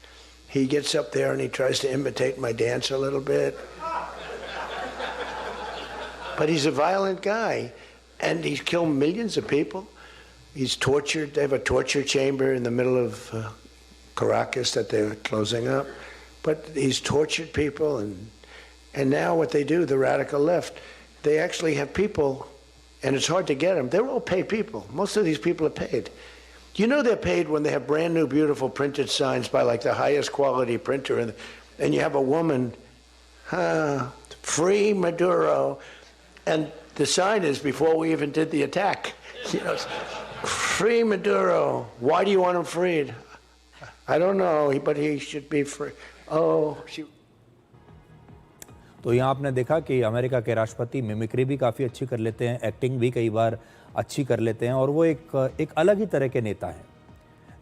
He gets up there and he tries to imitate my dance a little bit. But he's a violent guy. And he's killed millions of people. He's tortured. They have a torture chamber in the middle of Caracas that they're closing up. But he's tortured people. And now what they do, the radical left, they actually have people, and it's hard to get them. They're all paid people. Most of these people are paid. You know they're paid when they have brand new, beautiful printed signs by like the highest quality printer. And you have a woman, free Maduro. And the sign is before we even did the attack. You know, free Maduro. Why do you want him freed? I don't know, but he should be free. Oh, she... तो यहाँ आपने देखा कि America के राष्ट्रपति mimicry भी काफ़ी अच्छी कर लेते हैं, एक्टिंग भी कई बार अच्छी कर लेते हैं और वो एक अलग ही तरह के नेता हैं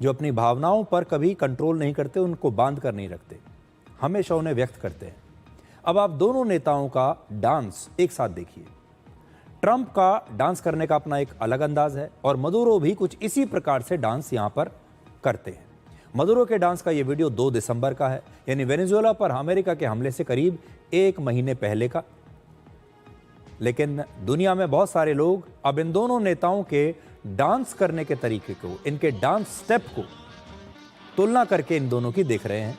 जो अपनी भावनाओं पर कभी कंट्रोल नहीं करते, उनको बांध कर नहीं रखते, हमेशा उन्हें व्यक्त करते हैं। अब आप दोनों नेताओं का डांस एक साथ देखिए। ट्रंप का डांस करने का अपना एक अलग अंदाज है और मदुरो भी कुछ इसी प्रकार से डांस यहाँ पर करते हैं। मदुरो के डांस का ये वीडियो 2 दिसंबर का है, यानी वेनेजुएला पर अमेरिका के हमले से करीब 1 महीने पहले का। लेकिन दुनिया में बहुत सारे लोग अब इन दोनों नेताओं के डांस करने के तरीके को, इनके डांस स्टेप को तुलना करके इन दोनों की देख रहे हैं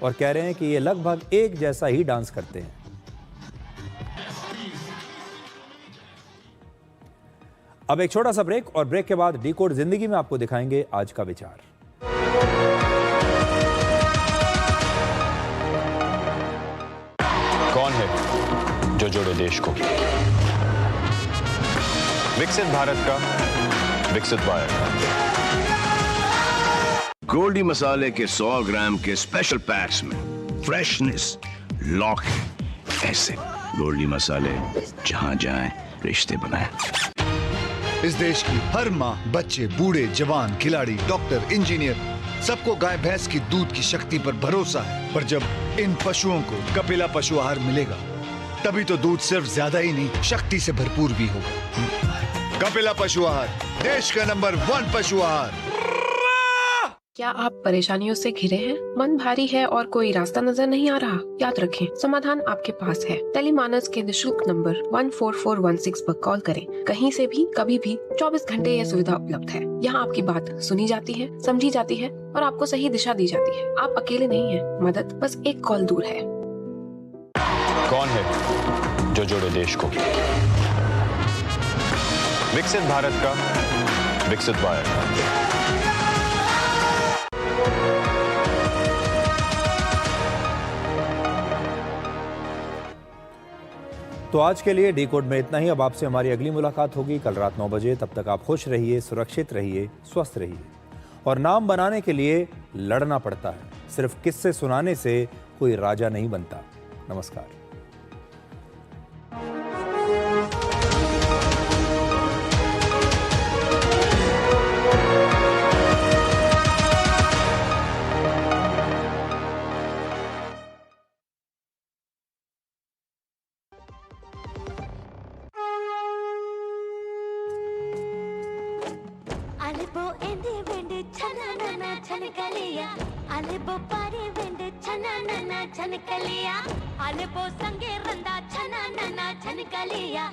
और कह रहे हैं कि ये लगभग एक जैसा ही डांस करते हैं। अब एक छोटा सा ब्रेक और ब्रेक के बाद डिकोड जिंदगी में आपको दिखाएंगे आज का विचार। कौन है जो जोड़े देश को? विकसित भारत का विकसित भारत। गोल्डी मसाले के 100 ग्राम के स्पेशल पैक्स में फ्रेशनेस लॉक है। ऐसे गोल्डी मसाले जहां जाएं रिश्ते बनाएं। इस देश की हर माँ, बच्चे, बूढ़े, जवान, खिलाड़ी, डॉक्टर, इंजीनियर, सबको गाय भैंस की दूध की शक्ति पर भरोसा है। पर जब इन पशुओं को कपिला पशु आहार मिलेगा, तभी तो दूध सिर्फ ज्यादा ही नहीं, शक्ति से भरपूर भी होगा। कपिला पशु आहार, देश का नंबर 1 पशु आहार। क्या आप परेशानियों से घिरे हैं? मन भारी है और कोई रास्ता नजर नहीं आ रहा? याद रखें, समाधान आपके पास है। टेलीमानस के निशुल्क नंबर 14416 पर कॉल करें। कहीं से भी, कभी भी, 24 घंटे यह सुविधा उपलब्ध है। यहाँ आपकी बात सुनी जाती है, समझी जाती है और आपको सही दिशा दी जाती है। आप अकेले नहीं हैं, मदद बस एक कॉल दूर है। कौन है जो जोड़े देश को? विकसित भारत का विकसित भारत। तो आज के लिए डिकोड में इतना ही। अब आपसे हमारी अगली मुलाकात होगी कल रात 9 बजे। तब तक आप खुश रहिए, सुरक्षित रहिए, स्वस्थ रहिए। और नाम बनाने के लिए लड़ना पड़ता है, सिर्फ किस्से सुनाने से कोई राजा नहीं बनता। नमस्कार। नना छनकलिया आले बो पारी वेंड छना नना छनकलिया आले बो संगे रंदा छना नना छनकलिया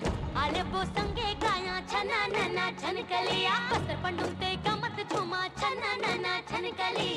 आले बो संगे गाया छना नना छनकलिया कसर पंडुते कमत झुमा छना नना छनकलिया